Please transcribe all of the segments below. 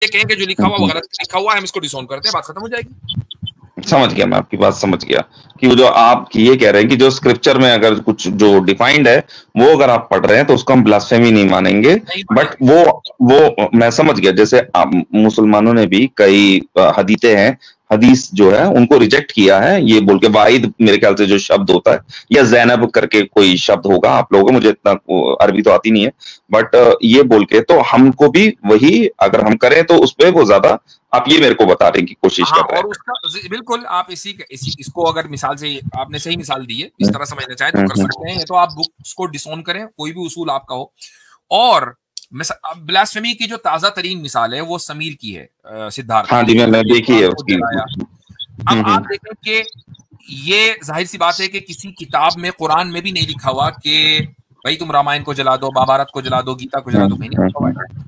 ये कहें कि जो लिखा हुआ वो गलत लिखा हुआ है, हम इसको डिसोन करते हैं, बात खत्म हो जाएगी। समझ गया, मैं आपकी बात समझ गया कि वो जो आप ये कह रहे हैं कि जो स्क्रिप्चर में अगर कुछ जो डिफाइंड है वो अगर आप पढ़ रहे हैं तो उसको हम ब्लास्फेमी नहीं मानेंगे। नहीं बट मानेंगे। वो मैं समझ गया, जैसे मुसलमानों ने भी कई हदीतें हैं, हदीस जो है उनको रिजेक्ट किया है ये बोल के, वाहिद मेरे ख्याल से जो शब्द होता है, या जैनब करके कोई शब्द होगा, आप लोगों को, मुझे इतना अरबी तो आती नहीं है, बट ये बोल के तो हमको भी वही अगर हम करें तो उस पर वो ज्यादा, आप ये मेरे को बताने की कोशिश हाँ, कर रहे और उसका बिल्कुल आप इसको अगर मिसाल से, आपने सही मिसाल दी है, इस तरह समझना चाहे तो कर सकते हैं, या तो आप बुक्स को डिसोन करें, कोई भी उसूल आपका हो। और ब्लास्फेमी की जो ताजा तरीन मिसाल है वो समीर की है, सिद्धार्थ हाँ की, जी, मैंने देखी है को उसकी। जलाया। अब आप देखें कि ये जाहिर सी बात है कि किसी किताब में, कुरान में भी नहीं लिखा हुआ कि भाई तुम रामायण को जला दो, महाभारत को जला दो, गीता को जला दो, कहीं नहीं लिखा हुआ है।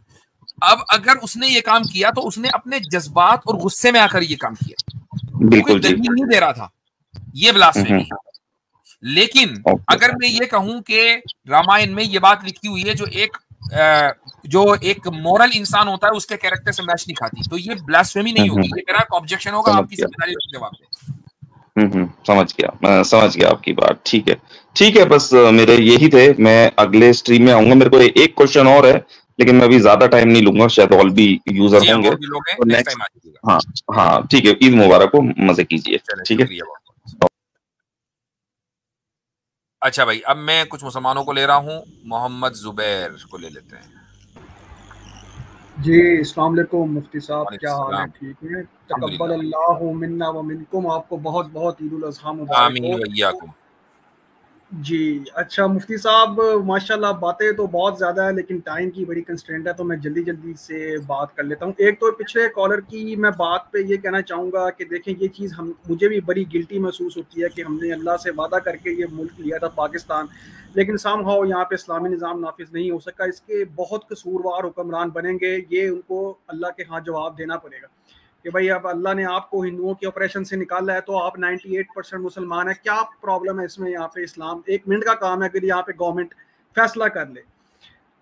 अब अगर उसने ये काम किया तो उसने अपने जज्बात और गुस्से में आकर ये काम किया, वो कोई बिल्कुल जी। दलील नहीं दे रहा था, ये ब्लास्फेमी है। लेकिन अगर मैं ये कहूं कि रामायण में ये बात लिखी हुई है जो एक मॉरल इंसान होता है उसके कैरेक्टर से मैच नहीं खाती, तो ये ब्लास्फेमी नहीं होगी, ये मेरा ऑब्जेक्शन होगा, समझ आपकी गया। जिम्मेदारी जवाब दें। समझ गया, मैं समझ गया आपकी बात। ठीक है, ठीक है, बस मेरे यही थे, मैं अगले स्ट्रीम में आऊंगा। मेरे को एक क्वेश्चन और है, लेकिन मैं अभी ज्यादा टाइम नहीं लूंगा, शायद और भी यूजर जी हाँ, होंगे और भी लोग हैं, तो नेक्स्ट नेक्स्ट। टाइम आ जाइएगा। हाँ, हाँ, ठीक है, ईद मुबारक हो, मजे कीजिए। चलिए, ठीक है। शुक्रिया बहुत। अच्छा भाई, अब मैं कुछ मुसलमानों को ले रहा हूँ, मोहम्मद जुबैर को ले लेते हैं। जी, अस्सलाम वालेकुम मुफ्ती साहब, क्या हाल है? वालेकुम ठीक है, अल्हम्दुलिल्लाह। तकब्बल अल्लाहु मिन्ना व मिनकुम। आपको बहुत बहुत ईद उल अज़हा मुबारक आमीन हो। वइय्याकुम। जी, अच्छा मुफ्ती साहब, माशाल्लाह बातें तो बहुत ज़्यादा है, लेकिन टाइम की बड़ी कंस्ट्रेंट है, तो मैं जल्दी जल्दी से बात कर लेता हूँ। एक तो पिछले कॉलर की मैं बात पे ये कहना चाहूँगा कि देखें, ये चीज़ मुझे भी बड़ी गिल्टी महसूस होती है कि हमने अल्लाह से वादा करके ये मुल्क लिया था पाकिस्तान, लेकिन समहाउ यहाँ पे इस्लामी निज़ाम नाफिज नहीं हो सका। इसके बहुत कसूरवार हुक्मरान बनेंगे, ये उनको अल्लाह के यहाँ जवाब देना पड़ेगा कि भाई अब अल्लाह ने आपको हिंदुओं के ऑपरेशन से निकाला है, तो आप 98% मुसलमान है, क्या प्रॉब्लम है इसमें? यहाँ पे इस्लाम 1 मिनट का काम है, अगर यहाँ पे गवर्नमेंट फैसला कर ले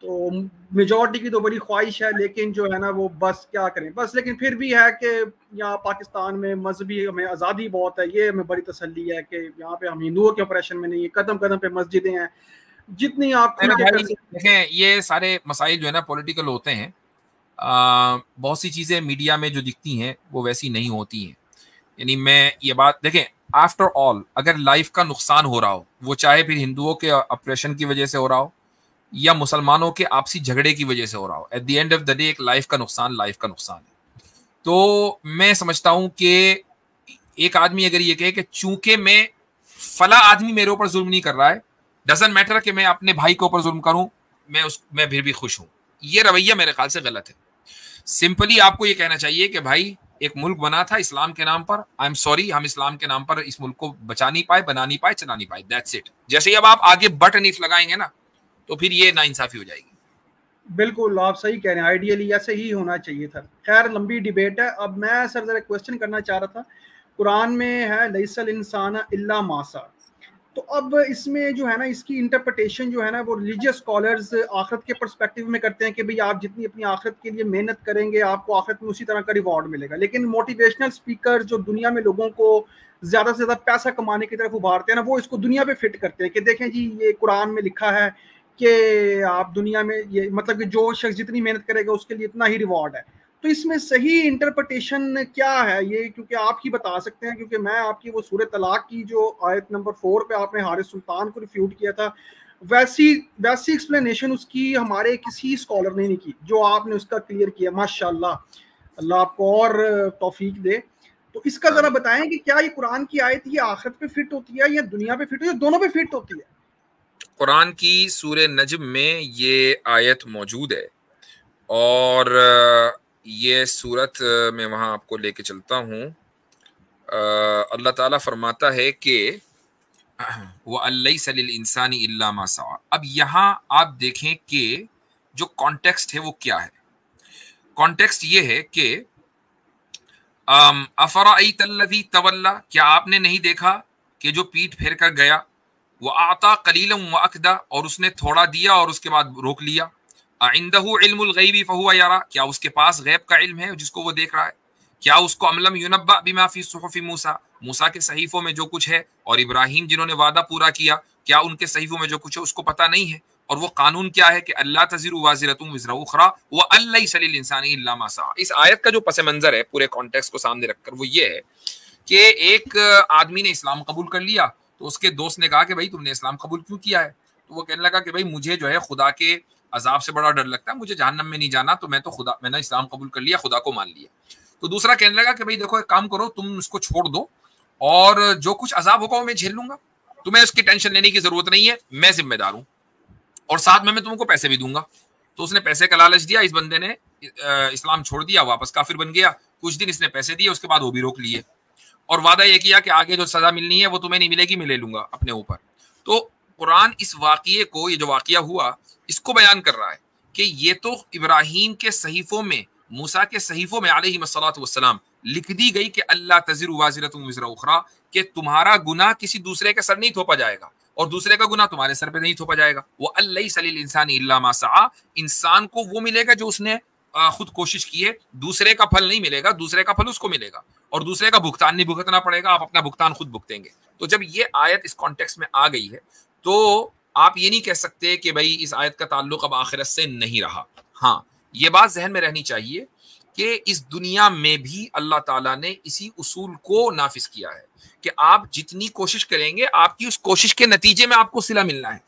तो मेजॉरिटी की तो बड़ी ख्वाहिश है, लेकिन जो है ना वो बस क्या करें बस। लेकिन फिर भी है कि यहाँ पाकिस्तान में मजहबी हमें आज़ादी बहुत है, ये हमें बड़ी तसल्ली है कि यहाँ पे हम हिंदुओं के ऑपरेशन में नहीं है, कदम कदम पे मस्जिदें हैं, जितनी आप खुल के कर सकते। देखें, ये सारे मसाइल जो है ना पॉलिटिकल होते हैं। बहुत सी चीज़ें मीडिया में जो दिखती हैं वो वैसी नहीं होती हैं। यानी मैं ये बात देखें, आफ्टर ऑल अगर लाइफ का नुकसान हो रहा हो, वो चाहे फिर हिंदुओं के ऑपरेशन की वजह से हो रहा हो या मुसलमानों के आपसी झगड़े की वजह से हो रहा हो, at the end of the day एक लाइफ का नुकसान है। तो मैं समझता हूं कि एक आदमी अगर ये कहे कि चूंकि मैं फला आदमी मेरे ऊपर जुल्म नहीं कर रहा है, डजंट मैटर कि मैं अपने भाई के ऊपर जुल्म करूं, मैं फिर भी खुश हूं, ये रवैया मेरे ख्याल से गलत है। सिंपली आपको ये कहना चाहिए कि भाई एक मुल्क बना था इस्लाम के नाम पर, आई एम सॉरी, हम इस्लाम के नाम पर इस मुल्क को बचा नहीं पाए, बना नहीं पाए, चला नहीं पाए, दैट्स इट। जैसे ही अब आप आगे बट एंड इफ लगाएंगे ना, तो फिर ये नाइंसाफी हो जाएगी। बिल्कुल आप सही कह रहे हैं, आइडियली ऐसे ही होना चाहिए था। खैर लंबी डिबेट है। अब मैं सर जरा क्वेश्चन करना चाह रहा था, कुरान में है लैसल इंसान इल्ला मासा, तो अब इसमें जो है ना इसकी इंटरप्रिटेशन जो है ना वो रिलीजियस स्कॉलर्स आखिरत के पर्सपेक्टिव में करते हैं कि भाई आप जितनी अपनी आखिरत के लिए मेहनत करेंगे आपको आखिरत में उसी तरह का रिवॉर्ड मिलेगा। लेकिन मोटिवेशनल स्पीकर जो दुनिया में लोगों को ज़्यादा से ज़्यादा पैसा कमाने की तरफ उभारते हैं ना, वो इसको दुनिया पे फिट करते हैं कि देखें जी ये कुरान में लिखा है कि आप दुनिया में ये मतलब कि जो शख्स जितनी मेहनत करेगा उसके लिए इतना ही रिवॉर्ड है। तो इसमें सही इंटरप्रिटेशन क्या है ये, क्योंकि आप ही बता सकते हैं, क्योंकि मैं आपकी वो सूरह तलाक की जो आयत नंबर 4 पे आपने हारिस सुल्तान को रिफ्यूट किया था, वैसी वैसी एक्सप्लेनेशन उसकी हमारे किसी स्कॉलर ने नहीं की जो आपने उसका क्लियर किया। माशाल्लाह, अल्लाह आपको और तौफीक दे। तो इसका जरा बताएं कि क्या ये कुरान की आयत ये आखिरत पे फिट होती है या दुनिया पे फिट होती है, दोनों पे फिट होती है? कुरान की सूरह नज्म में ये आयत मौजूद है, और ये सूरत मैं वहाँ आपको लेके चलता हूँ। अल्लाह ताला फरमाता है कि वअलैसा लिल इंसानी इल्ला मा सआ। अब यहाँ आप देखें कि जो कॉन्टेक्स्ट है वो क्या है। कॉन्टेक्स्ट ये है कि अफराअयतल्लज़ी तवल्ला, क्या आपने नहीं देखा कि जो पीठ फेर कर गया, वह आता कलीलन व अकदा, और उसने थोड़ा दिया और उसके बाद रोक लिया। अइंदहु इल्मुल गैबी फहुवा यरा, क्या उसके पास गैब का इल्म है जिसको वो देख रहा है? क्या उसको अमलम युनब्बा बिमा फी सुहुफी मूसा, मूसा के सहीफों में जो कुछ है और इब्राहिम जिन्होंने वादा पूरा किया, क्या उनके सहीफों में जो कुछ है उसको पता नहीं है? और वो कानून क्या है कि अल्लाह तज़िरु वाज़िरतुन विज़रा उख़रा व अल्लैसा लिल इंसानी इल्ला मा सआ। इस आयत का जो पस मंजर है पूरे कॉन्टेक्स्ट को सामने रखकर वो ये है कि एक आदमी ने इस्लाम कबूल कर लिया, तो उसके दोस्त ने कहा कि भाई तुमने इस्लाम कबूल क्यों किया है? तो वो कहने लगा कि भाई मुझे जो है खुदा के अजाब से बड़ा डर लगता है, मुझे जहन्नम में नहीं जाना, तो मैंने इस्लाम कबूल कर लिया, खुदा को मान लिया। तो दूसरा कहने लगा कि भाई देखो एक काम करो, तुम उसको छोड़ दो और जो कुछ अजाब होगा वो मैं झेल लूंगा, तुम्हें उसकी टेंशन लेने की जरूरत नहीं है, मैं जिम्मेदार हूं, और साथ में मैं तुमको पैसे भी दूंगा। तो उसने पैसे का लालच दिया, इस बंदे ने इस्लाम छोड़ दिया, वापस काफिर बन गया। कुछ दिन इसने पैसे दिए, उसके बाद वो भी रोक लिए और वादा यह किया कि आगे जो सजा मिलनी है वो तुम्हें नहीं मिलेगी, मैं ले लूंगा अपने ऊपर। तो कुरान इस वाकये को, ये जो वाकया हुआ, इसको बयान कर रहा है कि ये तो इब्राहिम के सहीफों में, मूसा के सहीफों में अलैहिस्सलातु वस्सलाम लिख दी गई कि अल्लाह तज़िरु वाज़िरतुन विज़रा उख़रा, कि तुम्हारा गुनाह किसी दूसरे के सर नहीं थोपा जाएगा और दूसरे का गुनाह तुम्हारे सर पे नहीं थोपा जाएगा। वो अल्लैसा लिल इंसानी इल्ला मा सआ, इंसान को वो मिलेगा जो उसने खुद कोशिश की है, दूसरे का फल नहीं मिलेगा, दूसरे का फल उसको मिलेगा और दूसरे का भुगतान नहीं भुगतना पड़ेगा, आप अपना भुगतान खुद भुगतेंगे। तो जब ये आयत इस कॉन्टेक्स्ट में आ गई है तो आप ये नहीं कह सकते कि भाई इस आयत का ताल्लुक अब आखिरत से नहीं रहा। हाँ, ये बात जहन में रहनी चाहिए कि इस दुनिया में भी अल्लाह ताला ने इसी उसूल को नाफिज किया है कि आप जितनी कोशिश करेंगे, आपकी उस कोशिश के नतीजे में आपको सिला मिलना है।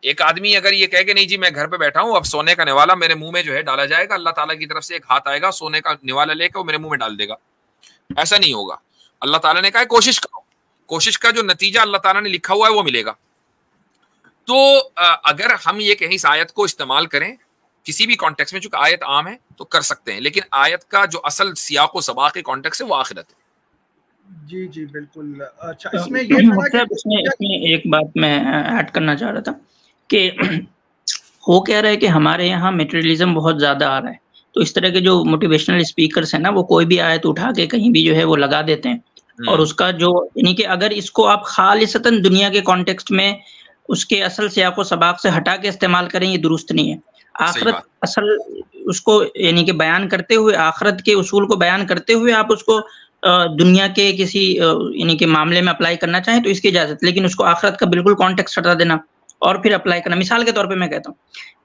एक आदमी अगर ये कहे कि नहीं जी मैं घर पे बैठा हूं, अब सोने का निवाला मेरे मुंह में जो है डाला जाएगा, अल्लाह ताला की तरफ से एक हाथ आएगा, सोने का निवाला लेकर वो मेरे मुंह में डाल देगा, ऐसा नहीं होगा। अल्लाह ताला ने कहा कोशिश करो, कोशिश का जो नतीजा अल्लाह ताला ने लिखा हुआ है वो मिलेगा। तो अगर हम ये कहीं इस आयत को इस्तेमाल करें किसी भी कॉन्टेक्स्ट में, चूंकि आयत आम है तो कर सकते हैं, लेकिन आयत का जो असल सियाक व सबाक के कॉन्टेक्स्ट है वो आखिरत है। जी जी बिल्कुल। अच्छा, इसमें ये इसमें एक बात मैं ऐड करना चाह रहा था कि वो कह रहे हैं कि हमारे यहाँ मटेरियलिज्म बहुत ज्यादा आ रहा है, तो इस तरह के जो मोटिवेशनल स्पीकर्स हैं ना, वो कोई भी आयत उठा के कहीं भी जो है वो लगा देते हैं और उसका जो, यानी कि अगर इसको आप खालिसतन दुनिया के कॉन्टेक्स्ट में उसके असल सियाक व सबाक से हटा के इस्तेमाल करें, ये दुरुस्त नहीं है। आखिरत असल उसको यानी कि बयान करते हुए, आखिरत के उसूल को बयान करते हुए आप उसको दुनिया के किसी यानी कि मामले में अप्लाई करना चाहें तो इसकी इजाजत, लेकिन उसको आखिरत का बिल्कुल कॉन्टेक्स्ट हटा देना और फिर अप्लाई करना। मिसाल के तौर पे मैं कहता हूँ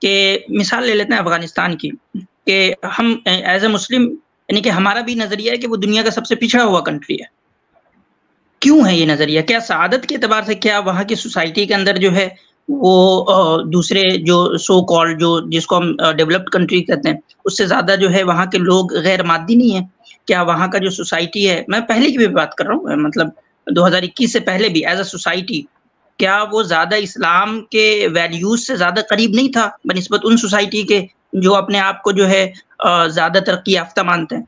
कि मिसाल ले लेते हैं अफगानिस्तान की, कि हम एज ए मुस्लिम, यानी कि हमारा भी नजरिया है कि वो दुनिया का सबसे पिछड़ा हुआ कंट्री है। क्यों है ये नजरिया? क्या सआदत के एतबार से, क्या वहाँ की सोसाइटी के अंदर जो है वो दूसरे जो सो कॉल्ड, जो जिसको हम डेवलप्ड कंट्री कहते हैं, उससे ज्यादा जो है वहाँ के लोग गैर मादी नहीं है? क्या वहाँ का जो सोसाइटी है, मैं पहले की भी बात कर रहा हूँ, मतलब 2021 से पहले भी एज अ सोसाइटी, क्या वो ज्यादा इस्लाम के वैल्यूज से ज्यादा करीब नहीं था बनिस्बत उन सोसाइटी के जो अपने आप को जो है ज्यादा तरक्की याफ्ता मानते हैं?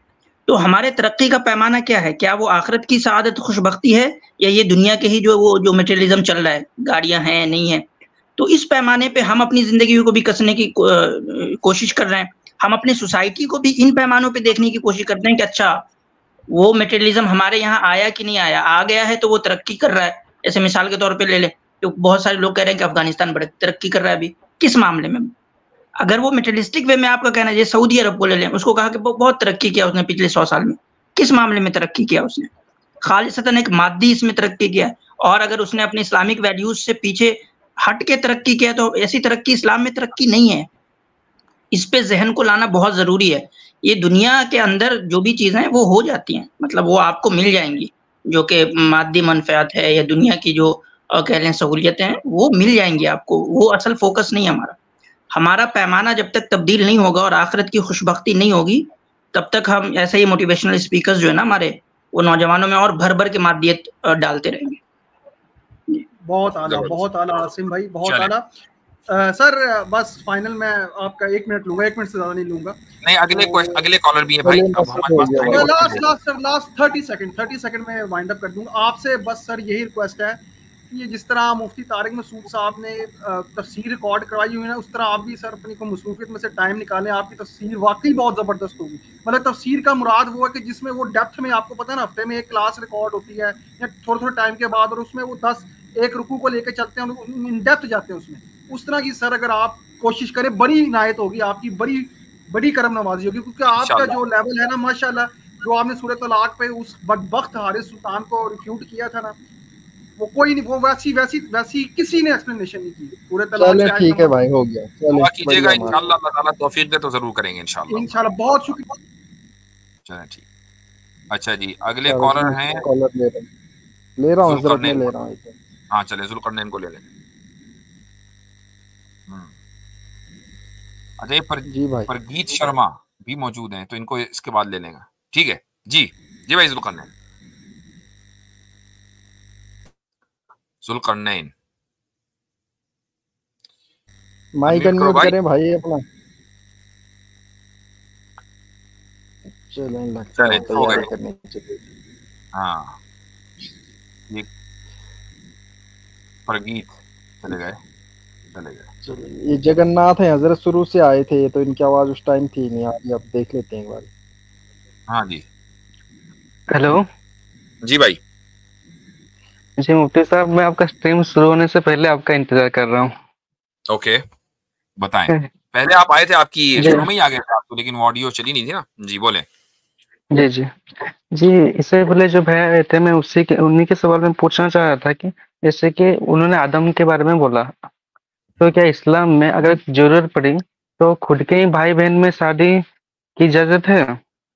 तो हमारे तरक्की का पैमाना क्या है? क्या वो आखिरत की सआदत खुशबख्ती है, या ये दुनिया के ही जो मटेरियलिज्म चल रहा है, गाड़ियां हैं नहीं है? तो इस पैमाने पे हम अपनी जिंदगी को भी कसने की कोशिश कर रहे हैं। हम अपनी सोसाइटी को भी इन पैमानों पे देखने की कोशिश करते हैं कि अच्छा वो मटेरियलिज्म हमारे यहाँ आया कि नहीं आया, आ गया है तो वो तरक्की कर रहा है। जैसे मिसाल के तौर पे ले ले, तो बहुत सारे लोग कह रहे हैं कि अफगानिस्तान बड़े तरक्की कर रहा है अभी। किस मामले में? अगर वो मटेरियलिस्टिक वे में आपका कहना है, जैसे सऊदी अरब को ले लें, उसको कहा कि बहुत तरक्की किया उसने पिछले 100 साल में। किस मामले में तरक्की किया उसने? खालिसतन एक मादी इसमें तरक्की किया। और अगर उसने अपने इस्लामिक वैल्यूज से पीछे हट के तरक्की किया तो ऐसी तरक्की इस्लाम में तरक्की नहीं है। इस पे जहन को लाना बहुत जरूरी है। ये दुनिया के अंदर जो भी चीजें हैं वो हो जाती हैं, मतलब वो आपको मिल जाएंगी, जो कि मादी मनफियत है या दुनिया की जो कह लें सहूलियतें हैं, वो मिल जाएंगी आपको। वो असल फोकस नहीं हमारा। हमारा पैमाना जब तक तब्दील नहीं होगा और आखिरत की खुशबख्ती नहीं होगी, तब तक हम ऐसे ही मोटिवेशनल स्पीकर्स जो है ना हमारे, वो नौजवानों में और भर भर के मादियत डालते रहेंगे। बहुत आला आसिम भाई, बहुत आला। सर बस फाइनल में आपका 1 मिनट लूंगा, 1 मिनट से ज्यादा नहीं लूंगा। नहीं, अगले कॉलर भी है भाई, अब हमारे पास लास्ट 30 सेकंड में वाइंड अप कर दूंगा। आपसे बस सर यही रिक्वेस्ट है कि जिस तरह मुफ्ती तारिक मसूद साहब ने तफसीर रिकॉर्ड करवाई हुई है ना, उस तरह आप भी सर अपनी को मसरूफियत में से टाइम निकालें। आपकी तफसीर वाकई बहुत ज़बरदस्त होगी। मतलब तफसीर का मुराद वो है कि जिसमें वो डेप्थ में, आपको पता है ना, हफ्ते में 1 क्लास रिकॉर्ड होती है या थोड़े टाइम के बाद, और उसमें वो 10 एक रुकू को लेकर चलते हैं, इन डेप्थ जाते हैं उसमें। उस तरह की सर अगर आप कोशिश करें, बड़ी इनायत होगी आपकी, बड़ी बड़ी करम नवाजी होगी, क्योंकि आपका जो लेवल है ना माशाल्लाह, जो आपने सूरह तलाक पे उस बदबख्त हारिस सुल्तान को रिफ्यूट किया था ना, वो कोई नहीं, वो वैसी किसी ने एक्सप्लेनेशन नहीं की पूरे तलाक। चले ठीक है भाई, हो गया, चले कीजिएगा इंशाल्लाह, अल्लाह ताला तौफीक दे तो जरूर करेंगे इंशाल्लाह। बहुत शुक्रिया। चलें ठीक। अच्छा जी, अगले कॉलर हैं, कॉलर ले रहा हूँ हजरत, मैं ले रहा हूँ। हाँ चले, जुल्करनैन को ले लें। अच्छा, ये परगीत शर्मा भी मौजूद हैं, तो इनको इसके बाद ले लेंगे, ठीक है जी। जी भाई जुल्करनैन, जुल्करनैन माइक अनम्यूट करें भाई अपना। चलें, लगता है तैयारी करनी चाहिए। हाँ, ये परगीत चले गए। ये जगन्नाथ है हजरत, शुरू से आए थे, तो इनकी आवाज उस टाइम थी नहीं, अब देख लेते हैं एक बार। हाँ जी, हेलो जी भाई। जी मुफ्ती साहब, मैं आपका स्ट्रीम शुरू होने से पहले आपका इंतजार कर रहा हूँ। ओके, बताएं। पहले आप आए थे, आपकी शुरू में ही आ गए थे आप तो, लेकिन वो ऑडियो चली नहीं थी ना। जी बोले। जी जी जी, इससे पहले जो भैया आए थे, मैं उन्हीं के सवाल में पूछना चाह रहा था कि जैसे कि उन्होंने आदम के बारे में बोला, तो क्या इस्लाम में अगर जरूरत पड़ी तो खुद के ही भाई बहन में शादी की इजाजत है,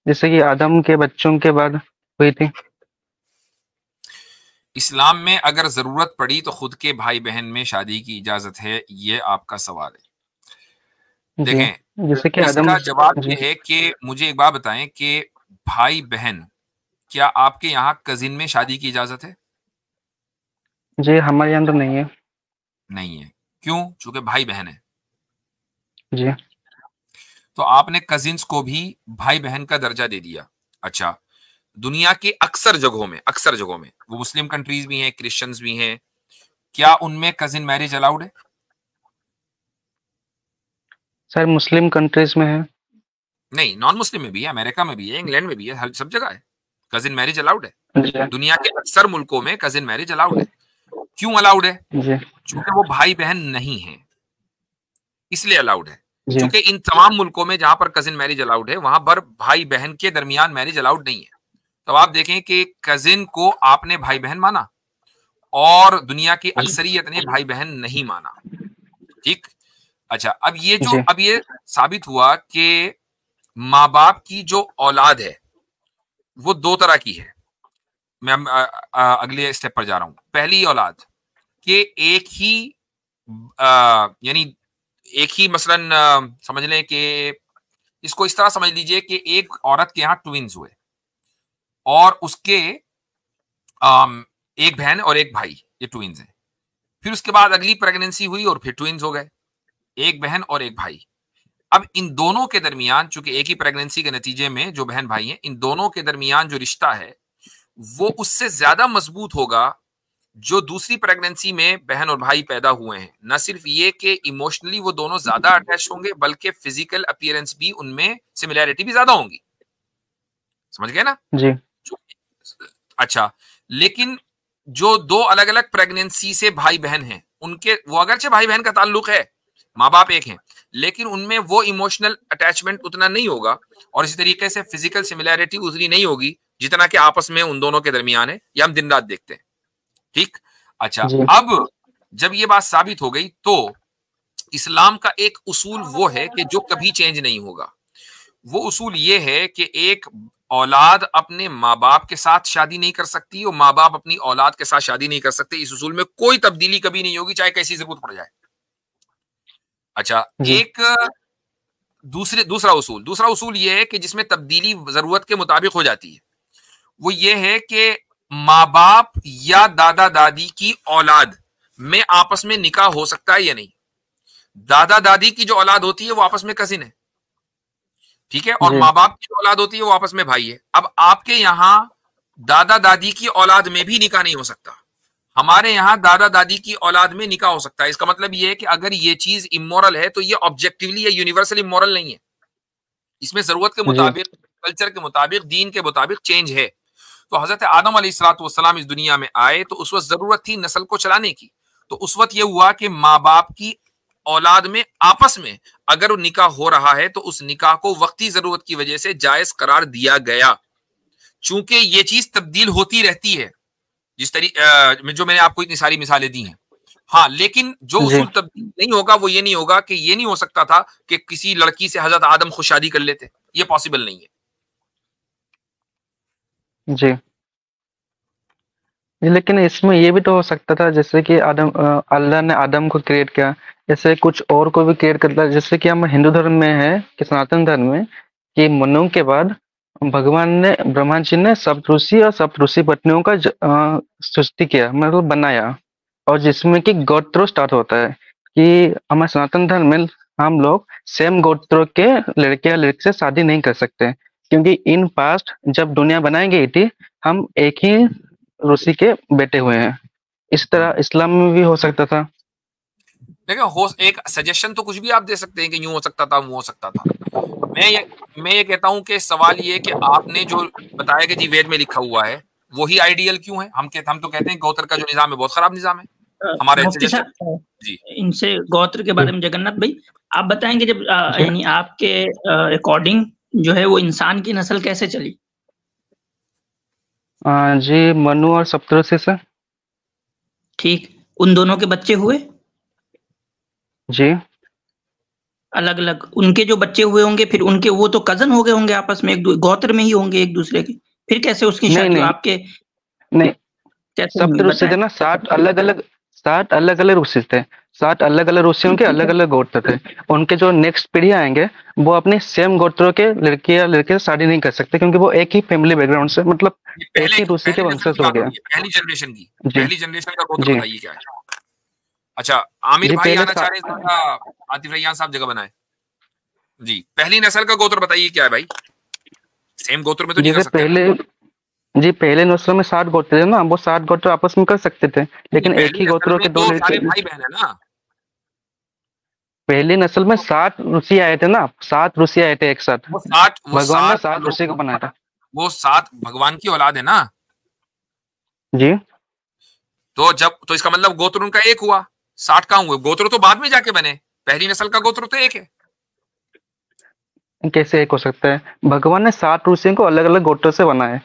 जैसे कि आदम के बच्चों के बाद हुई थी? इस्लाम में अगर जरूरत पड़ी तो खुद के भाई बहन में शादी की इजाजत है, ये आपका सवाल है। देखें, जैसे कि इसका जवाब ये है कि मुझे एक बात बताएं कि भाई बहन, क्या आपके यहाँ कजिन में शादी की इजाजत है? जी हमारे यहाँ तो नहीं है। नहीं है, क्यों? चूंकि भाई बहन है जी। तो आपने कजिन्स को भी भाई बहन का दर्जा दे दिया। अच्छा, दुनिया के अक्सर जगहों में वो मुस्लिम कंट्रीज भी हैं, क्रिश्चियंस भी हैं, क्या उनमें कजिन मैरिज अलाउड है? सर मुस्लिम कंट्रीज में है। नहीं, नॉन मुस्लिम में भी है, अमेरिका में भी है, इंग्लैंड में भी है, हर सब जगह है कजिन मैरिज अलाउड है। दुनिया के अक्सर मुल्कों में कजिन मैरिज अलाउड है। क्यों अलाउड है? क्योंकि वो भाई बहन नहीं है, इसलिए अलाउड है। क्योंकि इन तमाम मुल्कों में जहां पर कजिन मैरिज अलाउड है, वहां पर भाई बहन के दरमियान मैरिज अलाउड नहीं है। तो आप देखें कि कजिन को आपने भाई बहन माना और दुनिया की अक्सरियत ने भाई बहन नहीं माना, ठीक। अच्छा, अब ये साबित हुआ कि माँ बाप की जो औलाद है वो दो तरह की है। मैं अगले स्टेप पर जा रहा हूं। पहली औलाद के एक ही यानी एक ही मसलन समझ लें कि इसको इस तरह समझ लीजिए कि एक औरत के यहाँ ट्विंस हुए और उसके एक बहन और एक भाई, ये ट्विंस हैं। फिर उसके बाद अगली प्रेगनेंसी हुई और फिर ट्विंस हो गए, एक बहन और एक भाई। अब इन दोनों के दरमियान, चूंकि एक ही प्रेगनेंसी के नतीजे में जो बहन भाई हैं, इन दोनों के दरमियान जो रिश्ता है वो उससे ज्यादा मजबूत होगा जो दूसरी प्रेगनेंसी में बहन और भाई पैदा हुए हैं। न सिर्फ ये कि इमोशनली वो दोनों ज्यादा अटैच होंगे, बल्कि फिजिकल अपीयरेंस भी उनमें सिमिलैरिटी भी ज्यादा होंगी। समझ गए ना जी। अच्छा, लेकिन जो दो अलग अलग प्रेगनेंसी से भाई बहन हैं, उनके वो अगरचे भाई बहन का ताल्लुक है, माँ बाप एक हैं, लेकिन उनमें वो इमोशनल अटैचमेंट उतना नहीं होगा और इसी तरीके से फिजिकल सिमिलैरिटी उतनी नहीं होगी जितना कि आपस में उन दोनों के दरमियान है। ये हम दिन रात देखते हैं, ठीक। अच्छा, अब जब ये बात साबित हो गई तो इस्लाम का एक उसूल वो है कि जो कभी चेंज नहीं होगा। वो उसूल ये है कि एक औलाद अपने माँ बाप के साथ शादी नहीं कर सकती और माँ बाप अपनी औलाद के साथ शादी नहीं कर सकते। इस उसूल में कोई तब्दीली कभी नहीं होगी, चाहे कैसी जरूरत पड़ जाए। अच्छा, एक दूसरा उसूल ये है कि जिसमें तब्दीली जरूरत के मुताबिक हो जाती है, वो ये है कि माँ बाप या दादा दादी की औलाद में आपस में निकाह हो सकता है या नहीं। दादा दादी की जो औलाद होती है वो आपस में कजिन है, ठीक है, और माँ बाप की जो औलाद होती है वो आपस में भाई है। अब आपके यहाँ दादा दादी की औलाद में भी निकाह नहीं हो सकता, हमारे यहाँ दादा दादी की औलाद में निकाह हो सकता है। इसका मतलब ये है कि अगर ये चीज इमोरल है तो ये ऑब्जेक्टिवली या यूनिवर्सली इमोरल नहीं है। इसमें जरूरत के मुताबिक, कल्चर के मुताबिक, दीन के मुताबिक चेंज है। तो हजरत आदम अलैहिस्सलाम इस दुनिया में आए तो उस वक्त जरूरत थी नस्ल को चलाने की। तो उस वक्त यह हुआ कि माँ बाप की औलाद में आपस में अगर निकाह हो रहा है तो उस निकाह को वक्ती जरूरत की वजह से जायज करार दिया गया, चूंकि ये चीज तब्दील होती रहती है जिस तरीके जो मैंने आपको इतनी सारी मिसालें दी हैं। हाँ, लेकिन जो जी उसूल तब्दील नहीं होगा वो ये नहीं होगा कि ये नहीं हो सकता था कि किसी लड़की से हजरत आदम खुद शादी कर लेते, ये पॉसिबल नहीं है। जी लेकिन इसमें ये भी तो हो सकता था जैसे कि अल्लाह ने आदम को क्रिएट किया, जैसे कुछ और को भी क्रिएट करता है। जैसे कि हम हिंदू धर्म में है कि सनातन धर्म में कि मनु के बाद भगवान ने ब्रह्मा जी ने सप्तऋषि और सप्तऋषि पत्नियों का सृष्टि किया, मतलब बनाया, और जिसमें कि गोत्र स्टार्ट होता है कि हमारे सनातन धर्म में हम लोग सेम गोत्र के लड़के या लड़की से शादी नहीं कर सकते, क्योंकि इन पास्ट जब दुनिया बनाई गई थी हम एक ही ऋषि के बेटे हुए हैं। इस तरह इस्लाम में भी हो सकता था। देखिए, हो एक सजेशन तो कुछ भी आप दे सकते हैं कि यूं हो सकता था, वो हो सकता था। मैं ये कहता हूं कि सवाल ये कि आपने जो बताया कि जी वेद में लिखा हुआ है वही आइडियल क्यों है? हम तो कहते हैं गोत्र का जो निजाम है बहुत खराब निजाम है। हमारे मुफ्ती साहब, जी इनसे गोत्र के बारे में जगन्नाथ भाई आप बताएंगे, जब यानी आपके अकॉर्डिंग जो है वो इंसान की नस्ल कैसे चली? जी मनु और सप्तऋषि से। ठीक, उन दोनों के बच्चे हुए जी अलग अलग, उनके जो बच्चे हुए होंगे फिर उनके वो तो कजन हो गए होंगे आपस में, गोत्र में ही होंगे एक दूसरे के, फिर कैसे उसकी नहीं शादी नहीं आपके नहीं, कैसे होंगी सप्तऋषि थे बताएं? ना, 7 अलग अलग ऋषि थे, 7 अलग अलग ऋषियों के अलग अलग गोत्र थे। उनके जो नेक्स्ट पीढ़ी आएंगे वो अपने सेम गोत्रों के लड़के या लड़के से शादी नहीं कर सकते, क्योंकि वो एक ही फैमिली बैकग्राउंड से, मतलब एक ही ऋषि के वंशज हो गया। पहली जनरेशन की, जी पहली जनरेशन का गोत्र जी बताइए क्या है? अच्छा, आमिर जी भाई पहले आना चाह रहे हैं, आतिफ रैयान साहब जगह बनाए। जी, पहली नस्ल का गोत्र बताइए क्या है भाई? सेम गोत्र में तो नहीं कर जैसे सकते पहले जी पहले नस्लों में 7 गोत्र थे ना, वो 7 गोत्र आपस में कर सकते थे, लेकिन एक ही गोत्रों के 2 सारे लड़के। भाई बहन है ना। पहली नस्ल में 7 ऋषि आए थे ना, 7 ऋषि आए थे एक साथ। वो भगवान ने 7 ऋषि को बनाया था। वो 7 भगवान की औलाद है ना। जी तो इसका मतलब गोत्र उनका एक हुआ, 7 कहां हुए? गोत्र तो बाद में जाके बने, पहली नस्ल का गोत्र तो एक है। कैसे एक हो सकता है? भगवान ने 7 ऋषियों को अलग अलग गोत्र से बनाया,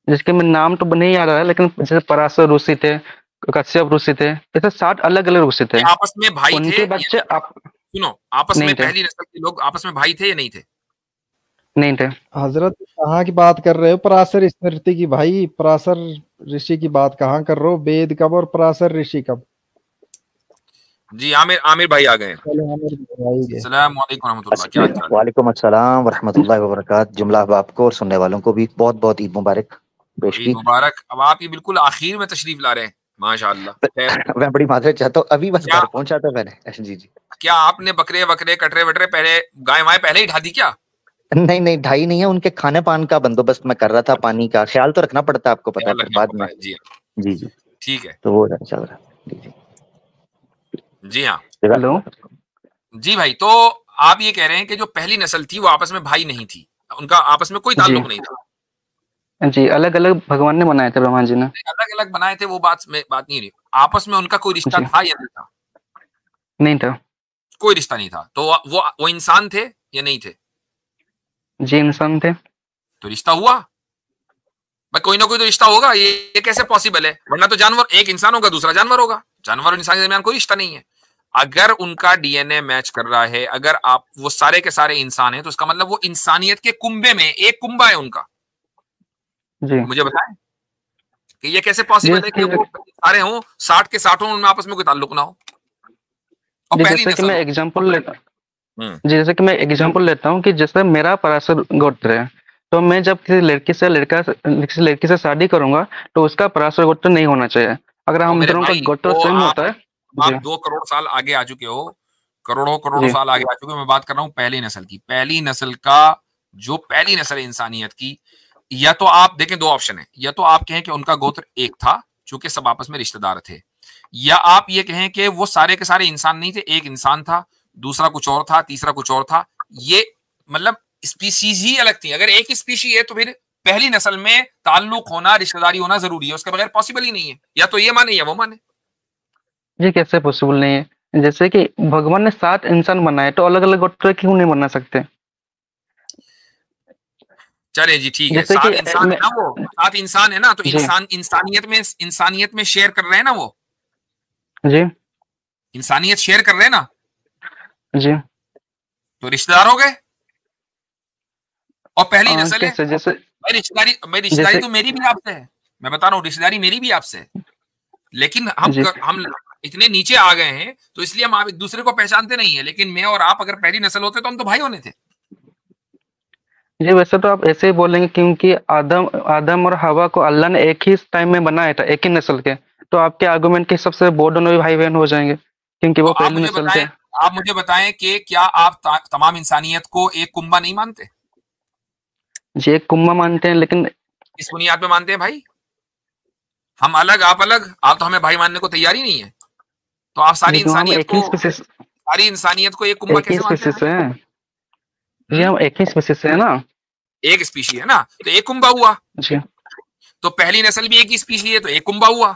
जिसके में नाम तो नहीं आ रहा है, लेकिन जैसे पराशर ऋषि थे, कश्यप ऋषि थे, ऐसे 7 अलग अलग ऋषि थे। आपस में भाई थे? उनके बच्चे सुनो, आपस में नहीं थे, पहली नस्ल के लोग आपस में भाई थे या नहीं थे? नहीं थे। हजरत कहाँ की बात कर रहे हो? पराशर स्मृति की भाई, पराशर ऋषि की बात कहाँ कर रहे हो? वेद कब और पराशर ऋषि कब? जी आमिर भाई आ गए। अस्सलाम वालेकुम रहमतुल्लाह, क्या हाल चाल? वालेकुम अस्सलाम व रहमतुल्लाहि व बरकात। जुमला आपको और सुनने वालों को भी बहुत बहुत ईद मुबारक पेश की। ईद मुबारक। अब आप ये बिल्कुल आखिर में तशरीफ ला रहे हैं, माशाअल्लाह। मैं बड़ी माजरत चाहता हूँ, अभी बस घर पहुंचा था मैंने। जी जी, क्या आपने बकरे वकरे कटरे वटरे पहले, गाय वाय पहले ही ढा दी क्या? नहीं ढाई नहीं है, उनके खाने पान का बंदोबस्त मैं कर रहा था, पानी का ख्याल तो रखना पड़ता है, आपको पता है, बाद में। जी जी ठीक है, तो वो चल रहा है। जी हाँ, हेलो जी भाई, तो आप ये कह रहे हैं कि जो पहली नस्ल थी वो आपस में भाई नहीं थी, उनका आपस में कोई ताल्लुक नहीं था। जी अलग अलग भगवान ने बनाए थे, ब्रह्मा जी ने अलग अलग बनाए थे, वो बात नहीं रही। आपस में उनका कोई रिश्ता था या नहीं था? नहीं था, कोई रिश्ता नहीं था। तो वो इंसान थे या नहीं थे? जी इंसान थे। तो रिश्ता हुआ भाई, कोई ना कोई तो रिश्ता होगा। ये कैसे पॉसिबल है? वरना तो जानवर, एक इंसान होगा दूसरा जानवर होगा, जानवर और इंसान के दरमियान कोई रिश्ता नहीं है। अगर उनका डीएनए मैच कर रहा है, अगर आप वो सारे के सारे इंसान हैं, तो इसका मतलब वो इंसानियत के कुंबे में एक कुंबा है उनका। जी मुझे बताएं कि ये कैसे पॉसिबल है कि वो सारे हों, 60 के 60 हों, उनमें आपस में कोई ताल्लुक ना हो। और पहली जैसे कि मैं एग्जांपल लेता जैसे कि मैं एग्जांपल लेता हूँ कि जैसे मेरा पराशर गोत्र है, तो मैं जब किसी लड़की से शादी करूंगा तो उसका पराशर गोत्र नहीं होना चाहिए। अगर हम दोनों का गोत्र सेम होता है। आप 2 करोड़ साल आगे आ चुके हो, करोड़ों साल आगे आ चुके हो। मैं बात कर रहा हूँ पहली नस्ल की। पहली नस्ल का जो पहली नस्ल है इंसानियत की, या तो आप देखें 2 ऑप्शन है, या तो आप कहें कि उनका गोत्र एक था चूंकि सब आपस में रिश्तेदार थे, या आप ये कहें कि वो सारे के सारे इंसान नहीं थे, एक इंसान था, दूसरा कुछ और था, तीसरा कुछ और था। ये मतलब स्पीशीज ही अलग थी। अगर एक ही स्पीशी है तो फिर पहली नस्ल में ताल्लुक होना, रिश्तेदारी होना जरूरी है, उसके बगैर पॉसिबल ही नहीं है। या तो ये माने या वो माने। जी कैसे पॉसिबल नहीं है? जैसे कि भगवान ने 7 इंसान बनाए, तो अलग अलग गोत्र क्यों नहीं बना सकते? चले जी ठीक है, जैसे 7 कि इंसान है ना, वो 7 इंसान है ना, तो जी इंसानियत में शेयर कर रहे हैं ना, वो जी इंसानियत शेयर कर रहे हैं ना, जी तो रिश्तेदार हो गए और पहली नस्ल है। कैसे? जैसे रिश्तेदारी जैसे तो मेरी भी आपसे है, मैं बता रहा हूँ, रिश्तेदारी मेरी भी आपसे है, लेकिन जी हम इतने नीचे आ गए हैं तो इसलिए हम आप एक दूसरे को पहचानते नहीं है, लेकिन मैं और आप अगर पहली नस्ल होते तो हम तो भाई होने थे। जी, वैसे तो आप ऐसे ही बोलेंगे क्योंकि आदम और हवा को अल्लाह ने एक ही टाइम में बनाया था, एक ही नस्ल के, तो आपके आर्गुमेंट के हिसाब से वो दोनों भी भाई बहन हो जाएंगे क्योंकि तो वो पहली नस्ल के। आप मुझे बताएं कि क्या आप तमाम इंसानियत को एक कुंबा नहीं मानते? जी, एक कुम्मा मानते हैं, लेकिन इस बुनियाद पे मानते हैं भाई, हम अलग आप अलग, आप तो हमें भाई मानने को तैयार ही नहीं है, तो आप सारी लेकिन हम इंसानियत को एक कुंबा एक ही कैसे मानते स्पीसीज से हैं? हैं। जी, हम एक ही स्पीसीज से है ना। एक स्पीशी है ना, तो एक कुंबा हुआ, जी तो पहली नस्ल भी एक ही स्पीशी है, तो एक कुंबा हुआ।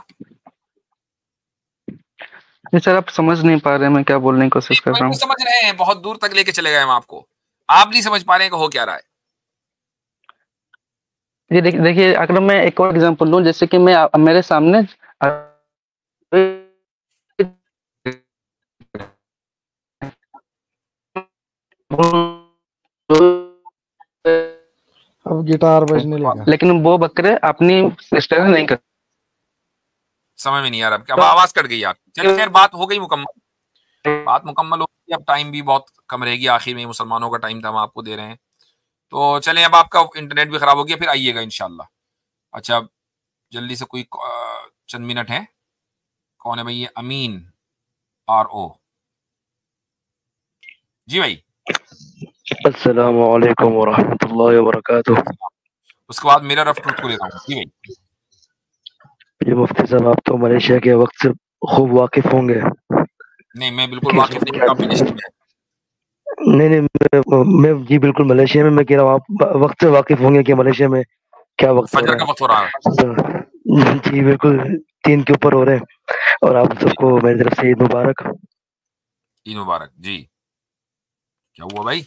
जी सर, आप समझ नहीं पा रहे हैं मैं क्या बोलने की कोशिश कर रहा हूँ। समझ रहे हैं, बहुत दूर तक लेके चले गए हम आपको, आप नहीं समझ पा रहे हैं कि हो क्या रहा है। जी देखिए, अगर मैं एक और एग्जांपल लूं, जैसे कि मैं मेरे सामने अब गिटार बजने लगा, लेकिन वो बकरे अपनी सिस्टर नहीं कर। समझ में नहीं आ रहा, अब आवाज कट गई आप। चलिए खैर, बात हो गई मुकम्मल हो गई, अब टाइम भी बहुत कम रहेगी, आखिर में मुसलमानों का टाइम था, हम आपको दे रहे हैं, तो चलें, अब आपका इंटरनेट भी खराब हो गया, फिर आइएगा इंशाल्लाह। अच्छा, जल्दी से कोई चंद मिनट है, कौन है भाई? ये अमीन RO जी भाई। अस्सलाम वालेकुम वरहमतुल्लाहि वबरकातुह। उसके बाद मिरर ऑफ ट्रूथ को लेता हूँ जी भाई। ये मुफ्ती साहब, आप तो मलेशिया के वक्त से खूब वाकिफ होंगे। नहीं, मैं बिल्कुल वाकिफ नहीं, काफी नशीब है। नहीं, मैं जी बिल्कुल मलेशिया में, मैं कह रहा हूँ आप वक्त से वाकिफ होंगे कि मलेशिया में क्या वक्त हो फजर का रहा वक्त हो रहा है। है। जी बिल्कुल 3 के ऊपर हो रहे हैं, और आप सबको मेरी तरफ से ईद मुबारक। ईद मुबारक जी। क्या हुआ भाई?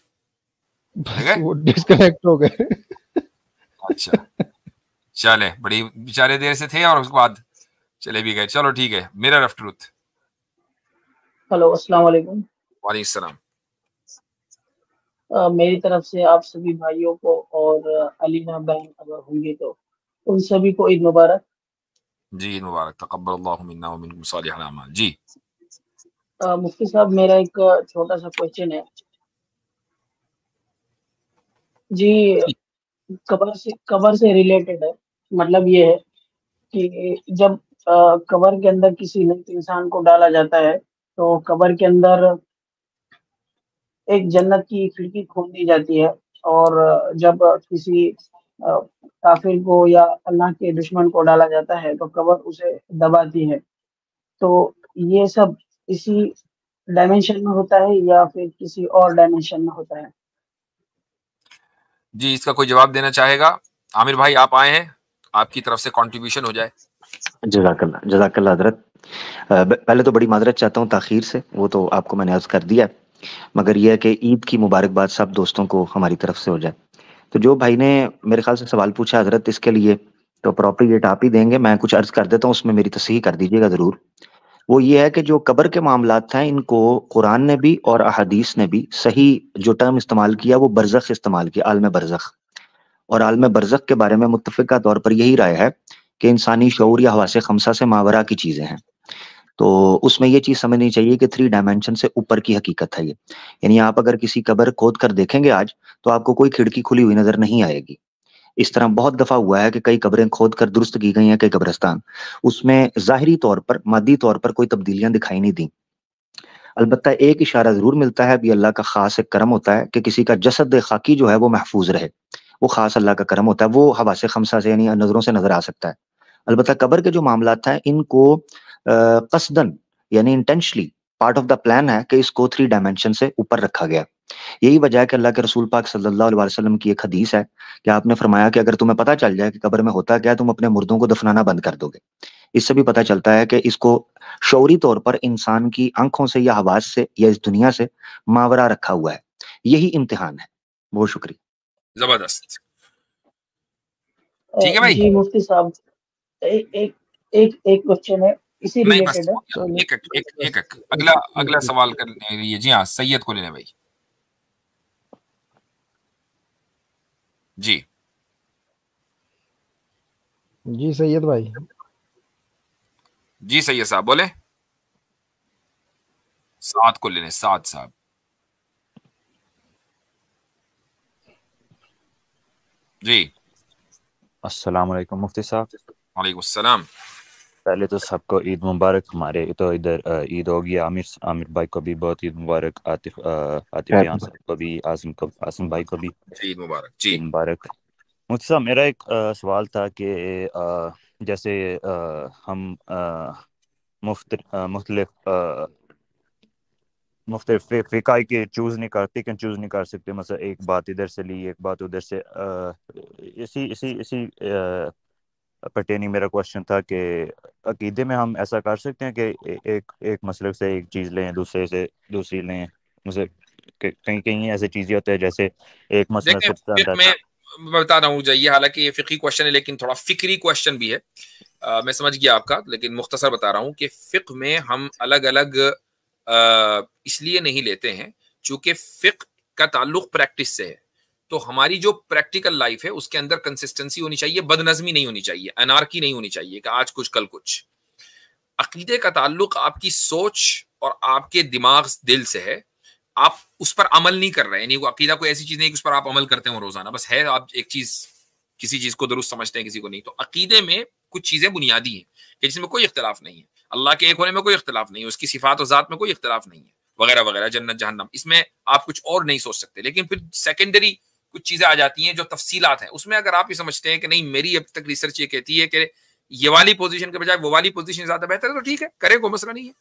वो डिस्कनेक्ट हो गए। अच्छा, चले, बड़ी बेचारे देर से थे और उसके बाद चले भी गए, चलो ठीक है। Mirror of truth. हेलो, अस्सलाम वालेकुम। वालेकुम सलाम। मेरी तरफ से आप सभी भाइयों को और अलीना बहन अगर होंगे तो उन सभी को ईद मुबारक। जी, ईद मुबारक। तक़ब्बलल्लाहु मिन्ना व मिनकुम सालिहल अमाल। जी मुफ्ती साहब, मेरा एक छोटा सा क्वेश्चन है जी, कबर से रिलेटेड है। मतलब ये है कि जब कबर के अंदर किसी नेक इंसान को डाला जाता है तो कबर के अंदर एक जन्नत की खिड़की खोल दी जाती है, और जब किसी काफिर को या अल्लाह के दुश्मन को डाला जाता है तो कबर उसे दबाती है। तो ये सब इसी डायमेंशन में होता है या फिर किसी और डायमेंशन में होता है? जी, इसका कोई जवाब देना चाहेगा? आमिर भाई, आप आए हैं, आपकी तरफ से कंट्रीब्यूशन हो जाए। जज़ाकल्लाह हज़रत। पहले तो बड़ी माजरत चाहता हूँ ताखीर से, वो तो आपको मैंने अर्ज कर दिया, मगर यह है कि ईद की मुबारकबाद सब दोस्तों को हमारी तरफ से हो जाए। तो जो भाई ने मेरे ख्याल से सवाल पूछा हजरत, इसके लिए तो अप्रोप्रिएट आप ही देंगे, मैं कुछ अर्ज कर देता हूँ, उसमें मेरी तस्हीह कर दीजिएगा ज़रूर। वो ये है कि जो कब्र के मामलात हैं, इनको कुरान ने भी और अहादीस ने भी सही जो टर्म इस्तेमाल किया वो बरज़ख इस्तेमाल किया, आलम बरज़ख। और आलम बरज़ख के बारे में मुत्तफ़िक़ा तौर पर यही राय है कि इंसानी शऊर या हवासे खमसा से मावरा की चीज़ें हैं। तो उसमें ये चीज़ समझनी चाहिए कि 3 डायमेंशन से ऊपर की हकीकत है ये। यानी आप अगर किसी कब्र खोद कर देखेंगे आज, तो आपको कोई खिड़की खुली हुई नज़र नहीं आएगी। इस तरह बहुत दफ़ा हुआ है कि कई कब्रें खोद कर दुरुस्त की गई हैं, कई कब्रिस्तान, उसमें ज़ाहिरी तौर पर, मादी तौर पर कोई तब्दीलियाँ दिखाई नहीं दी। अलबत्ता एक इशारा ज़रूर मिलता है, भी अल्लाह का ख़ास एक करम होता है कि किसी का जसद खाकी जो है वो महफूज रहे। वो ख़ास अल्लाह का करम होता है, वो हवासे खमसा से यानी नज़रों से नज़र आ सकता है। अलबत्ता कब्र के जो मामलात हैं, इनको कसदन यानी intentionally part of the plan है कि इसको 3 डायमेंशन से ऊपर रखा गया। यही वजह है कि अल्लाह के रसूल पाक सल्लल्लाहु अलैहि वसल्लम की एक हदीस है कि आपने फरमाया कि अगर तुम्हें पता चल जाए कि कब्र में होता क्या है, तुम अपने मुर्दों को दफनाना बंद कर दोगे। इससे भी पता चलता है कि इसको शौरी तौर पर इंसान की आंखों से या हवास से या इस दुनिया से मावरा रखा हुआ है। यही इम्तिहान है। बहुत शुक्रिया। जबरदस्त। ठीक है भाई। जी मुफ्ती साहब, एक क्वेश्चन है इसी नहीं बस रिलेटेड है। एक अगला सवाल करने लिए। जी हाँ, सैयद को लेने भाई। जी जी सैयद भाई। जी सैयद साहब बोले। साद को लेने, साद साहब। जी अस्सलाम वालेकुम मुफ्ती साहब। वालेकुम अस्सलाम। पहले तो सबको ईद मुबारक। हमारे तो इधर ईद हो गई। आमिर भाई को भी बहुत ईद मुबारक। आतिफ जान साहब को भी, आसिम भाई को भी ईद मुबारक। जी ईद मुबारक। मुफ्ती साहब मेरा एक सवाल था कि जैसे हम मुख्तलिफ फ़िक़ा के चूज़ नहीं कर सकते। मतलब एक बात इधर से ली, एक बात उधर से। इसी पर्टेनिंग मेरा क्वेश्चन था कि अकीदे में हम ऐसा कर सकते हैं कि एक मसलक से एक चीज़ लें, दूसरे से दूसरी लें। मुझे कहीं कहीं ऐसी चीज़ें होती है जैसे एक मसला देखें, सबसे फिर मैं बता रहा हूँ जाइए, हालांकि ये फिक्री क्वेश्चन है लेकिन थोड़ा फिक्री क्वेश्चन भी है। मैं समझ गया आपका, लेकिन मुख्तसर बता रहा हूँ कि फिक्र में हम अलग अलग इसलिए नहीं लेते हैं चूंकि फिक्र का ताल्लुक प्रैक्टिस से है। तो हमारी जो प्रैक्टिकल लाइफ है उसके अंदर कंसिस्टेंसी होनी चाहिए, बदनज़मी नहीं होनी चाहिए, अनारकी नहीं होनी चाहिए कि आज कुछ कल कुछ। अकीदे का ताल्लुक आपकी सोच और आपके दिमाग दिल से है। आप उस पर अमल नहीं कर रहे हैं, यानी वो अकीदा कोई ऐसी चीज नहीं कि उस पर आप अमल करते हो रोजाना, बस है आप एक चीज, किसी चीज को दुरुस्त समझते हैं किसी को नहीं। तो अकीदे में कुछ चीजें बुनियादी हैं कि जिसमें कोई इख्तिलाफ नहीं है। अल्लाह के एक होने में कोई इख्तिलाफ नहीं है, उसकी सिफात और जात में कोई इख्तिलाफ नहीं है, वगैरह वगैरह, जन्नत जहन्नम, इसमें आप कुछ और नहीं सोच सकते। लेकिन फिर सेकेंडरी कुछ चीजें आ जाती हैं जो तफसीलात हैं, उसमें अगर आप ये समझते हैं कि नहीं मेरी अब तक रिसर्च ये कहती है कि ये वाली पोजीशन के बजाय वो वाली पोजीशन ज्यादा बेहतर है, तो ठीक है, करें, कोई मसला नहीं है।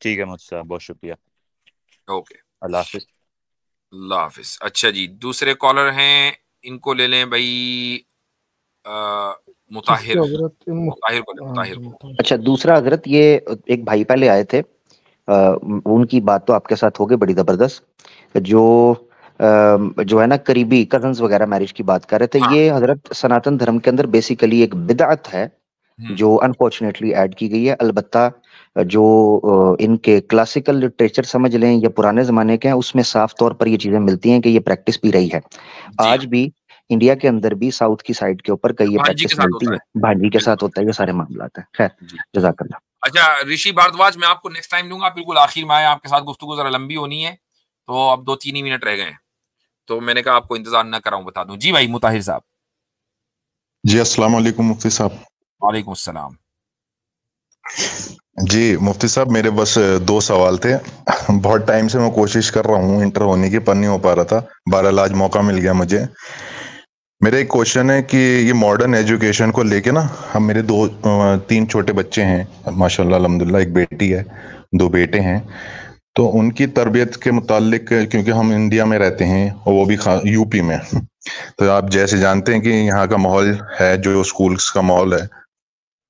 ठीक है मुफ्ती साहब, बहुत शुक्रिया। ओके, अल्लाह हाफिज। अल्लाह हाफिज। अच्छा जी, दूसरे कॉलर हैं, इनको ले लें भाई। मुताहिर को। अच्छा, दूसरा हजरत, ये एक भाई पहले आए थे, उनकी बात तो आपके साथ हो गई बड़ी जबरदस्त। जो है ना करीबी कजन्स वगैरह मैरिज की बात कर रहे थे। ये हजरत सनातन धर्म के अंदर बेसिकली एक बिदअत है जो अनफॉर्चुनेटली ऐड की गई है। अलबत्ता जो इनके क्लासिकल लिटरेचर समझ लें या पुराने जमाने के हैं, उसमें साफ तौर पर ये चीजें मिलती हैं कि ये प्रैक्टिस भी रही है। आज भी इंडिया के अंदर भी साउथ की साइड के ऊपर कई ये प्रैक्टिस मिलती है, भांजी के साथ होता है, ये सारे मामलात हैं। खैर, जज़ाकल्लाह। अच्छा ऋषि भारद्वाज, मैं आपको नेक्स्ट टाइम दूंगा, बिल्कुल आखिर में आए, आपके साथ गुफ्तगू जरा लंबी होनी है, तो अब 2-3 ही मिनट रह गए हैं, तो मैंने कहा आपको इंतजार न कराऊं, बता दूं। जी भाई मुताहिर साहब। जी अस्सलाम वालेकुम मुफ्ती साहब। वालेकुम अस्सलाम। जी मुफ्ती साहब, मेरे बस 2 सवाल थे। बहुत टाइम से मैं कोशिश कर रहा हूँ इंटर होने की, पर नहीं हो पा रहा था। बहरहाल आज मौका मिल गया मुझे। मेरा एक क्वेश्चन है कि ये मॉडर्न एजुकेशन को लेके ना, हम मेरे 3 छोटे बच्चे हैं माशाल्लाह अल्हम्दुलिल्लाह, एक बेटी है, 2 बेटे हैं। तो उनकी तरबियत के मुतालिक, क्योंकि हम इंडिया में रहते हैं और वो भी यूपी में, तो आप जैसे जानते हैं कि यहाँ का माहौल है जो स्कूल्स का माहौल है,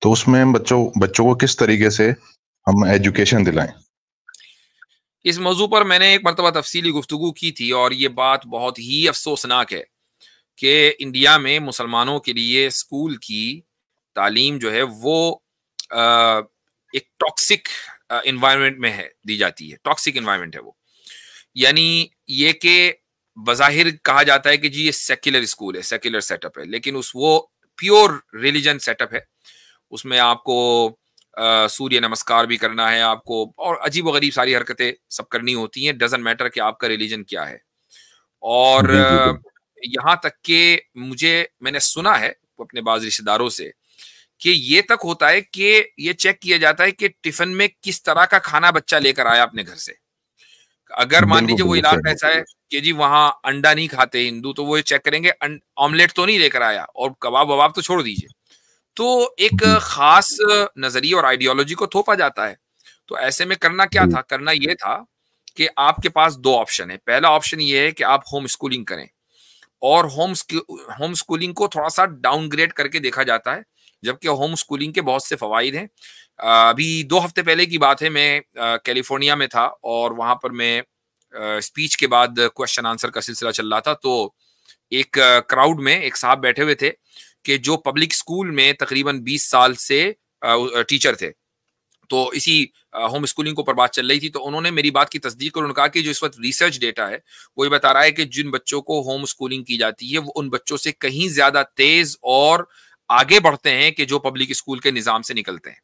तो उसमें बच्चों को किस तरीके से हम एजुकेशन दिलाएं। इस मौजू पर मैंने एक मरतबा तफसीली गुफ्तगू की थी और ये बात बहुत ही अफसोसनाक है कि इंडिया में मुसलमानों के लिए स्कूल की तालीम जो है वो एक टॉक्सिक इन्वायरमेंट में है, दी जाती है। टॉक्सिक इन्वायरमेंट है वो, यानी ये कि बज़ाहिर कहा जाता है कि जी ये सेक्युलर स्कूल है, सेक्युलर सेटअप है, लेकिन वो प्योर रिलीजन सेटअप है। उसमें आपको सूर्य नमस्कार भी करना है आपको, और अजीब व गरीब सारी हरकतें सब करनी होती हैं, डजंट मैटर कि आपका रिलीजन क्या है। और यहाँ तक कि मैंने सुना है अपने बाज रिश्तेदारों से कि ये तक होता है कि ये चेक किया जाता है कि टिफिन में किस तरह का खाना बच्चा लेकर आया अपने घर से। अगर मान लीजिए वो इलाका ऐसा है कि जी वहां अंडा नहीं खाते हिंदू, तो वो चेक करेंगे ऑमलेट तो नहीं लेकर आया, और कबाब वबाब तो छोड़ दीजिए। तो एक खास नजरिया और आइडियोलॉजी को थोपा जाता है। तो ऐसे में करना क्या था, करना ये था कि आपके पास 2 ऑप्शन है। पहला ऑप्शन ये है कि आप होम स्कूलिंग करें और होम स्कूलिंग को थोड़ा सा डाउनग्रेड करके देखा जाता है, जबकि होम स्कूलिंग के बहुत से फवाइद हैं। अभी 2 हफ्ते पहले की बात है, मैं कैलिफोर्निया में था और वहां पर मैं स्पीच के बाद क्वेश्चन आंसर का सिलसिला चल रहा था। तो एक क्राउड में एक साहब बैठे हुए थे कि जो पब्लिक स्कूल में तकरीबन 20 साल से टीचर थे। तो इसी होम स्कूलिंग के ऊपर बात चल रही थी, तो उन्होंने मेरी बात की तस्दीक और उन्होंने कहा कि जो इस वक्त रिसर्च डेटा है वो ये बता रहा है कि जिन बच्चों को होम स्कूलिंग की जाती है वो उन बच्चों से कहीं ज्यादा तेज और आगे बढ़ते हैं कि जो पब्लिक स्कूल के निजाम से निकलते हैं।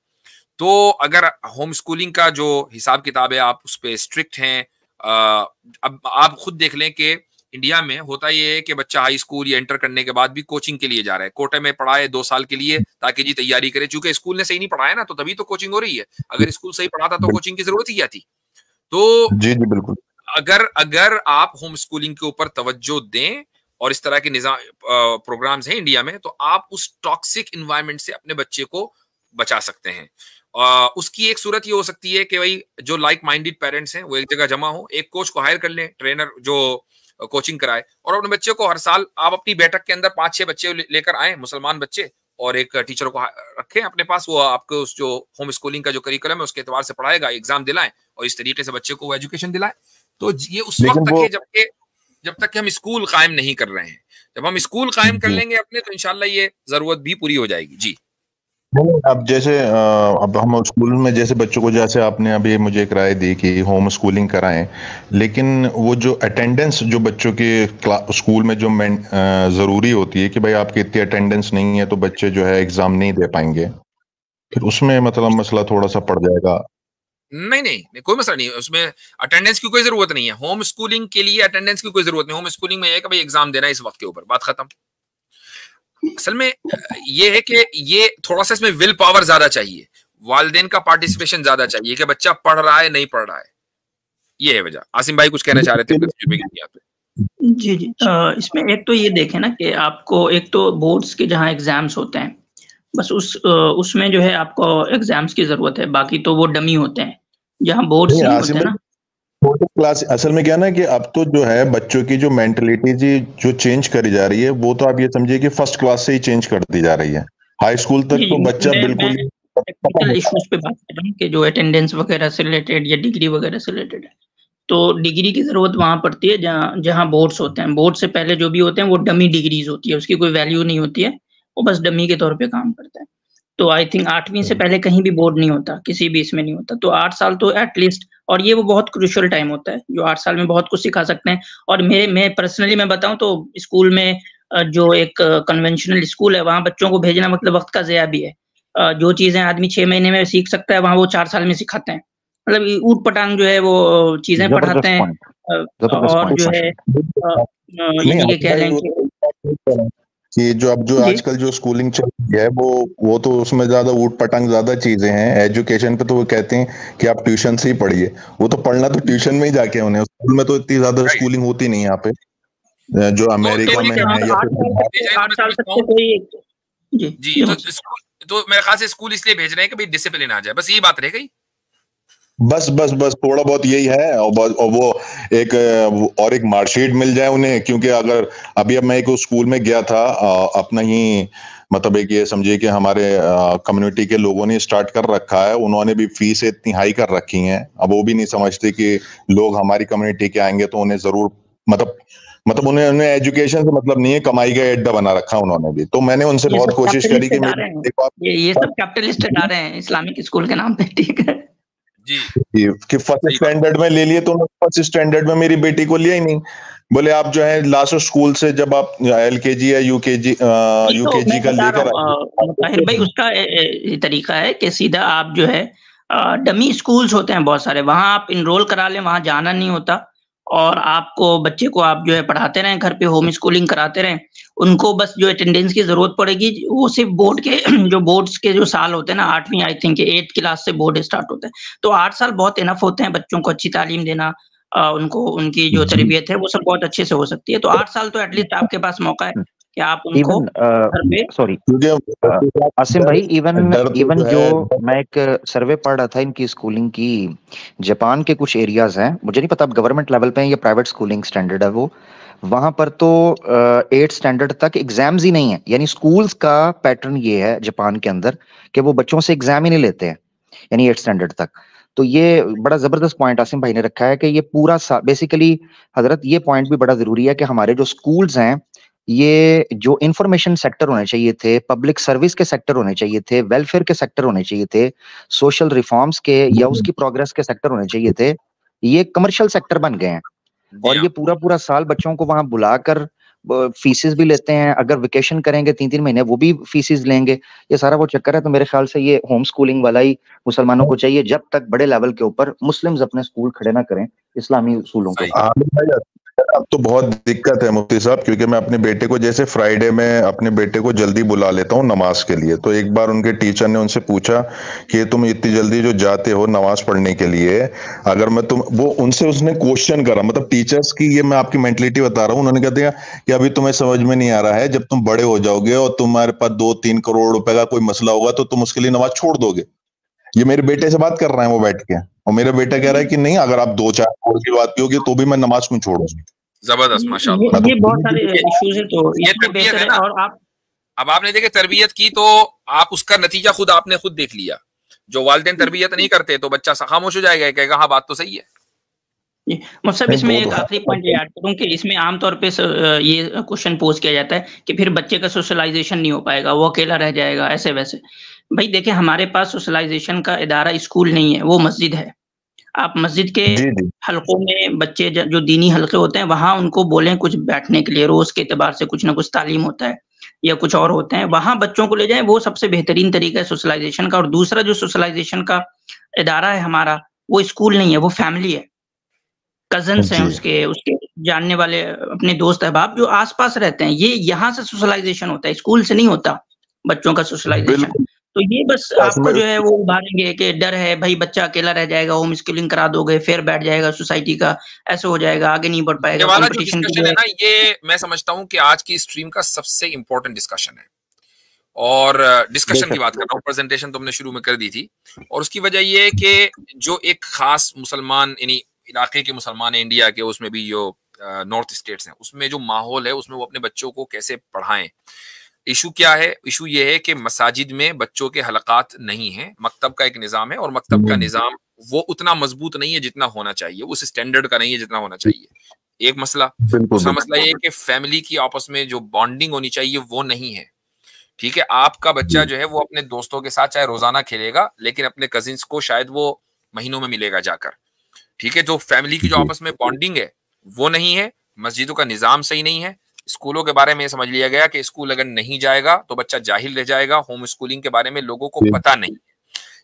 तो अगर होम स्कूलिंग का जो हिसाब किताब है आप उस पर स्ट्रिक्ट हैं, अब आप खुद देख लें कि इंडिया में होता ये है कि बच्चा हाई स्कूल या इंटर करने के बाद भी कोचिंग के लिए जा रहा है, कोटे में पढ़ा है 2 साल के लिए ताकि जी तैयारी करे, चूंकि स्कूल ने सही नहीं पढ़ाया ना तो तभी तो कोचिंग हो रही है। अगर स्कूल सही पढ़ाता तो कोचिंग की जरूरत ही आती। तो जी जी बिल्कुल, अगर आप होम स्कूलिंग के ऊपर तवज्जो दें और इस तरह के निजाम प्रोग्राम्स हैं इंडिया में, तो आप उस टॉक्सिक इन्वायरमेंट से अपने बच्चे को बचा सकते हैं। उसकी एक सूरत ये हो सकती है कि भाई जो लाइक माइंडेड पेरेंट्स हैं वो एक जगह जमा हो, एक कोच को हायर कर लें, ट्रेनर जो कोचिंग कराए, और अपने बच्चे को हर साल आप अपनी बैठक के अंदर 5-6 बच्चे लेकर आए, मुसलमान बच्चे, और एक टीचर को रखें अपने पास, वो आपको उस जो होम स्कूलिंग का जो करिकुलम है उसके एतबार से पढ़ाएगा, एग्जाम दिलाएं और इस तरीके से बच्चे को वो एजुकेशन दिलाएं। तो ये उस वक्त तक है जब तक कि हम स्कूल कायम नहीं कर रहे हैं। जब हम स्कूल कायम कर लेंगे अपने, तो इंशाल्लाह ये जरूरत भी पूरी हो जाएगी। जी अब जैसे अब हम स्कूल में जैसे बच्चों को, जैसे आपने अभी मुझे एक राय दी कि होम स्कूलिंग कराएं, लेकिन वो जो अटेंडेंस जो बच्चों के स्कूल में जो जरूरी होती है कि भाई आपकी इतनी अटेंडेंस नहीं है तो बच्चे जो है एग्जाम नहीं दे पाएंगे, फिर उसमें मतलब मसला थोड़ा सा पड़ जाएगा। नहीं, कोई मसला नहीं है उसमें। अटेंडेंस की कोई जरूरत नहीं है होम स्कूलिंग के लिए, अटेंडेंस की कोई जरूरत नहीं। होम स्कूलिंग में है कि भाई एग्जाम देना है इस वक्त के ऊपर, बात खत्म। असल में ये है कि ये थोड़ा सा इसमें विल पावर ज्यादा चाहिए, वालिदैन का पार्टिसिपेशन ज्यादा चाहिए कि बच्चा पढ़ रहा है नहीं पढ़ रहा है, ये है वजह। आसिम भाई कुछ कहना चाह रहे थे? जी इसमें एक तो ये देखें ना कि आपको एक तो बोर्ड्स के जहाँ एग्जाम्स होते हैं, बस उसमें जो है आपको एग्जाम्स की जरूरत है, बाकी तो वो डमी होते हैं जहाँ बोर्ड्स नहीं होते ना। क्लास असल में क्या ना कि अब तो जो है बच्चों की जो मेंटलिटी जो चेंज करी जा रही है, वो तो आप ये समझिए कि फर्स्ट क्लास से ही चेंज कर दी जा रही है। हाई स्कूल तक तो बच्चा बिल्कुल टेक्निकल इश्यूज पे बात कर रहा हूँ कि जो अटेंडेंस वगैरह से रिलेटेड या डिग्री वगैरह से रिलेटेड है, तो डिग्री की जरूरत वहां पड़ती है जहाँ बोर्ड्स होते हैं। बोर्ड से पहले जो भी होते हैं वो डमी डिग्रीज होती है, उसकी कोई वैल्यू नहीं होती है, वो बस डमी के तौर पे काम करता है। तो आई थिंक 8वीं से पहले कहीं भी बोर्ड नहीं होता, किसी भी इसमें नहीं होता। तो 8 साल तो एटलीस्ट, और ये वो बहुत क्रूशियल टाइम होता है जो 8 साल में बहुत कुछ सिखा सकते हैं। और मैं पर्सनली मैं बताऊं तो स्कूल में जो एक कन्वेंशनल स्कूल है वहाँ बच्चों को भेजना मतलब वक्त का ज़या भी है। जो चीजें आदमी 6 महीने में सीख सकता है वहाँ वो 4 साल में सिखाते हैं। मतलब ऊट पटांग जो है वो चीजें पढ़ाते हैं, और जो है ये कह लें कि जो अब जो आजकल जो स्कूलिंग चल रही है वो तो उसमें ज्यादा ऊट पटांग ज्यादा चीजें हैं। एजुकेशन पे तो वो कहते हैं कि आप ट्यूशन से ही पढ़िए, वो तो पढ़ना तो ट्यूशन में ही जाके होने, स्कूल में तो इतनी ज्यादा स्कूलिंग होती नहीं यहाँ पे जो अमेरिका में है या फिर 8 साल तक तो कोई जी तो मेरे ख्याल से स्कूल इसलिए भेज रहे हैं कि भाई डिसिप्लिन आ जाए, बस यही बात रह गई। बस थोड़ा बहुत यही है, और वो एक मार्कशीट मिल जाए उन्हें। क्योंकि अगर अभी अब मैं एक स्कूल में गया था अपना ही, मतलब एक ये समझिए कि हमारे कम्युनिटी के लोगों ने स्टार्ट कर रखा है, उन्होंने भी फीस इतनी हाई कर रखी है। अब वो भी नहीं समझते कि लोग हमारी कम्युनिटी के आएंगे तो उन्हें जरूर मतलब उन्हें एजुकेशन से मतलब नहीं है, कमाई का अड्डा बना रखा उन्होंने भी। तो मैंने उनसे बहुत कोशिश करी कि ये सब कैपिटलिस्ट इदारे हैं इस्लामिक स्कूल के नाम पे, ठीक है जी कि फर्स्ट स्टैंडर्ड में ले लिए, तो फर्स्ट स्टैंडर्ड में मेरी बेटी को लिया ही नहीं। बोले आप जो है लास्ट स्कूल से जब आप LKG या UKG का लेकर ताहिर भाई, उसका तरीका है कि सीधा आप जो है डमी स्कूल्स होते हैं बहुत सारे, वहां आप इनरोल करा लें, वहां जाना नहीं होता, और आपको बच्चे को आप जो है पढ़ाते रहें, घर पे होम स्कूलिंग कराते रहें। उनको बस जो अटेंडेंस की जरूरत पड़ेगी वो सिर्फ बोर्ड के जो बोर्ड्स के जो साल होते हैं ना, 8वीं आई थिंक 8th क्लास से बोर्ड स्टार्ट होता है, तो 8 साल बहुत इनफ होते हैं बच्चों को अच्छी तालीम देना, उनको उनकी जो तरबियत है वो सब बहुत अच्छे से हो सकती है। तो 8 साल तो एटलीस्ट आपके पास मौका है कि आप उनको सॉरी आसिम भाई, इवन जो मैं एक सर्वे पढ़ रहा था इनकी स्कूलिंग की, जापान के कुछ एरियाज हैं, मुझे नहीं पता अब गवर्नमेंट लेवल पे है या प्राइवेट स्कूलिंग स्टैंडर्ड है वो, वहां पर तो 8th स्टैंडर्ड तक एग्जाम्स ही नहीं है। यानी स्कूल्स का पैटर्न ये है जापान के अंदर कि वो बच्चों से एग्जाम ही नहीं लेते हैं, यानी 8th स्टैंडर्ड तक। तो ये बड़ा जबरदस्त पॉइंट आसिम भाई ने रखा है कि ये पूरा बेसिकली हजरत ये पॉइंट भी बड़ा जरूरी है कि हमारे जो स्कूल्स हैं ये जो इंफॉर्मेशन सेक्टर होने चाहिए थे, पब्लिक सर्विस के सेक्टर होने चाहिए थे, वेलफेयर के सेक्टर होने चाहिए थे, सोशल रिफॉर्म्स के या उसकी प्रोग्रेस के सेक्टर होने चाहिए थे, ये कमर्शियल सेक्टर बन गए हैं। और ये पूरा साल बच्चों को वहां बुलाकर फीसेस भी लेते हैं, अगर वेकेशन करेंगे 3-3 महीने वो भी फीसेस लेंगे, ये सारा वो चक्कर है। तो मेरे ख्याल से ये होम स्कूलिंग वाला ही मुसलमानों को चाहिए, जब तक बड़े लेवल के ऊपर मुस्लिम्स अपने स्कूल खड़े ना करें इस्लामी उसूलों को। अब तो बहुत दिक्कत है मुफ्ती साहब, क्योंकि मैं अपने बेटे को जैसे फ्राइडे में अपने बेटे को जल्दी बुला लेता हूँ नमाज के लिए, तो एक बार उनके टीचर ने उनसे पूछा कि तुम इतनी जल्दी जो जाते हो नमाज पढ़ने के लिए, अगर मैं वो उसने क्वेश्चन करा, मतलब टीचर्स की ये मैं आपकी मेंटलिटी बता रहा हूँ। उन्होंने कह दिया कि अभी तुम्हें समझ में नहीं आ रहा है, जब तुम बड़े हो जाओगे और तुम्हारे पास 2-3 करोड़ रुपए का कोई मसला होगा तो तुम उसके लिए नमाज छोड़ दोगे। ये मेरे बेटे से बात कर रहे हैं वो बैठ के, और मेरा बेटा कह रहा है कि नहीं, अगर आप 2-4 करोड़ की बात की होगी तो भी मैं नमाज क्यों छोड़ूंगी। जबरदस्त, माशाल्लाह। ये बहुत सारे इश्यूज है, तो ये तरबियत है ना। और अब आपने देखे तरबियत की तो आप उसका नतीजा आपने खुद देख लिया। जो वालिदैन तरबियत नहीं करते तो बच्चा खामोश हो जाएगा, कहेगा हाँ बात तो सही है। मतलब इसमें एक आखिरी पॉइंट ऐड करूं कि इसमें आमतौर पे ये क्वेश्चन पोज किया जाता है कि फिर बच्चे का सोशलाइजेशन नहीं हो पाएगा, वो अकेला रह जाएगा, ऐसे वैसे। भाई देखिए, हमारे पास सोशलाइजेशन का इदारा स्कूल नहीं है, वो मस्जिद है। आप मस्जिद के हलकों में बच्चे जो दीनी हलके होते हैं वहां उनको बोलें कुछ बैठने के लिए, रोज के एतबार से कुछ ना कुछ तालीम होता है या कुछ और होते हैं, वहां बच्चों को ले जाएं, वो सबसे बेहतरीन तरीका है सोशलाइजेशन का। और दूसरा जो सोशलाइजेशन का इदारा है हमारा, वो स्कूल नहीं है, वो फैमिली है, कजन्स हैं उसके जानने वाले अपने दोस्त अहबाब जो आसपास रहते हैं, ये यहाँ से सोशलाइजेशन होता है, स्कूल से नहीं होता बच्चों का सोशलाइजेशन। तो ये बस आपको जो है वो उभारेंगे कि डर है भाई बच्चा अकेला रह जाएगा, होम स्कूलिंग करा दोगे फिर बैठ जाएगा सोसाइटी का, ऐसे हो जाएगा, आगे नहीं बढ़ पाएगा। ये वाला जो डिस्कशन है ना, ये मैं समझता हूँ कि आज की स्ट्रीम का सबसे इंपॉर्टेंट डिस्कशन है। और डिस्कशन की बात कर रहा हूँ, प्रेजेंटेशन तुमने शुरू में कर दी थी, और उसकी वजह ये है कि जो एक खास मुसलमान यानी इलाके के मुसलमान है इंडिया के, उसमें भी जो नॉर्थ स्टेट्स हैं, उसमें जो माहौल है उसमें वो अपने बच्चों को कैसे पढ़ाएं। इशू क्या है? इशू ये है कि मसाजिद में बच्चों के हलकात नहीं है, मकतब का एक निज़ाम है, और मकतब का निज़ाम वो उतना मजबूत नहीं है जितना होना चाहिए, उस स्टैंडर्ड का नहीं है जितना होना चाहिए। एक मसला। दूसरा मसला ये है कि फैमिली की आपस में जो बॉन्डिंग होनी चाहिए वो नहीं है। ठीक है, आपका बच्चा जो है वो अपने दोस्तों के साथ चाहे रोजाना खेलेगा, लेकिन अपने कजिन्स को शायद वो महीनों में मिलेगा जाकर। ठीक है, जो फैमिली की जो आपस में बॉन्डिंग है वो नहीं है, मस्जिदों का निज़ाम सही नहीं है। स्कूलों के बारे में समझ लिया गया कि स्कूल अगर नहीं जाएगा तो बच्चा जाहिल रह जाएगा, होम स्कूलिंग के बारे में लोगों को पता नहीं।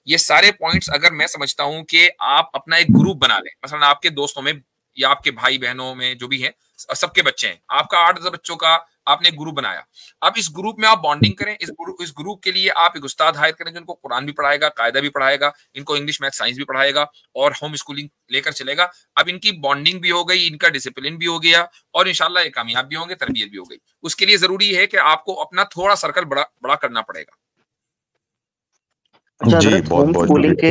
ये सारे पॉइंट्स अगर मैं समझता हूं कि आप अपना एक ग्रुप बना लें, मसलन आपके दोस्तों में या आपके भाई बहनों में जो भी हैं, सबके बच्चे हैं, आपका 8-10 बच्चों का आपने ग्रुप बनाया, अब इस ग्रुप में आप बॉन्डिंग करें। इस ग्रुप के लिए आप एक उस्ताद हायर करें जो इनको कुरान भी पढ़ाएगा, कायदा भी पढ़ाएगा, इनको इंग्लिश मैथ साइंस भी पढ़ाएगा और होम स्कूलिंग लेकर चलेगा। अब इनकी बॉन्डिंग भी हो गई, इनका डिसिप्लिन भी हो गया और इंशाल्लाह ये कामयाब भी होंगे, तरबियत भी हो गई। उसके लिए जरूरी है कि आपको अपना थोड़ा सर्कल बड़ा करना पड़ेगा। अच्छा, होम स्कूलिंग के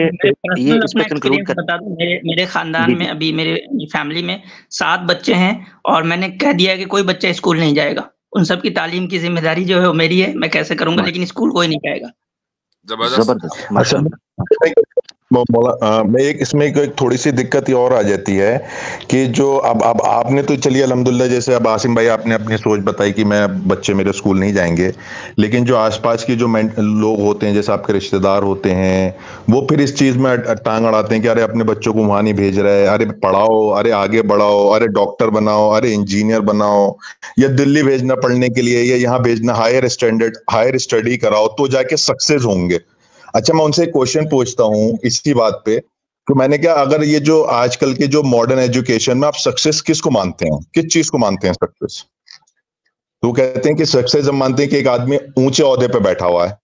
ये इस पे कंक्लूड कर बता दूं, मेरे खानदान में अभी मेरे फैमिली में 7 बच्चे हैं और मैंने कह दिया कि कोई बच्चा स्कूल नहीं जाएगा। उन सब की तालीम की जिम्मेदारी जो है वो मेरी है, मैं कैसे करूंगा, लेकिन स्कूल कोई नहीं जाएगा। जबरदस्त माशाल्लाह। मैं इसमें एक थोड़ी सी दिक्कत ये और आ जाती है कि जो अब आपने तो चलिए अल्हम्दुलिल्लाह, जैसे अब आसिम भाई आपने अपनी सोच बताई कि मैं बच्चे मेरे स्कूल नहीं जाएंगे, लेकिन जो आसपास के जो लोग होते हैं, जैसे आपके रिश्तेदार होते हैं, वो फिर इस चीज में टांग अड़ाते हैं कि अरे अपने बच्चों को वहां नहीं भेज रहे, अरे पढ़ाओ, अरे आगे बढ़ाओ, अरे डॉक्टर बनाओ, अरे इंजीनियर बनाओ, या दिल्ली भेजना पढ़ने के लिए, या यहाँ भेजना हायर स्टडी कराओ तो जाके सक्सेस होंगे। अच्छा, मैं उनसे एक क्वेश्चन पूछता हूँ इसी बात पे कि मैंने क्या, अगर ये जो आजकल के जो मॉडर्न एजुकेशन में आप सक्सेस किसको मानते हैं, किस चीज को मानते हैं सक्सेस? तो कहते हैं कि सक्सेस हम मानते हैं कि एक आदमी ऊंचे ओहदे पे बैठा हुआ है।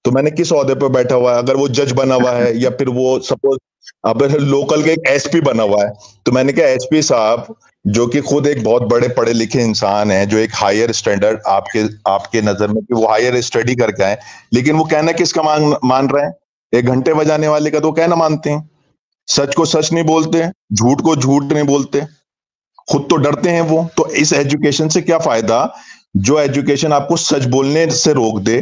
तो मैंने किस ओहदे पे बैठा हुआ है? अगर वो जज बना हुआ है या फिर वो सपोज अब लोकल के एक एसपी बना हुआ है, तो मैंने कहा एसपी साहब जो कि खुद एक बहुत बड़े पढ़े लिखे इंसान है, जो एक हायर स्टैंडर्ड आपके नजर में कि वो हायर स्टडी करके आए, लेकिन वो कहना किसका मान रहे हैं? एक घंटे बजाने वाले का तो कहना मानते हैं। सच को सच नहीं बोलते, झूठ को झूठ नहीं बोलते, खुद तो डरते हैं वो, तो इस एजुकेशन से क्या फायदा जो एजुकेशन आपको सच बोलने से रोक दे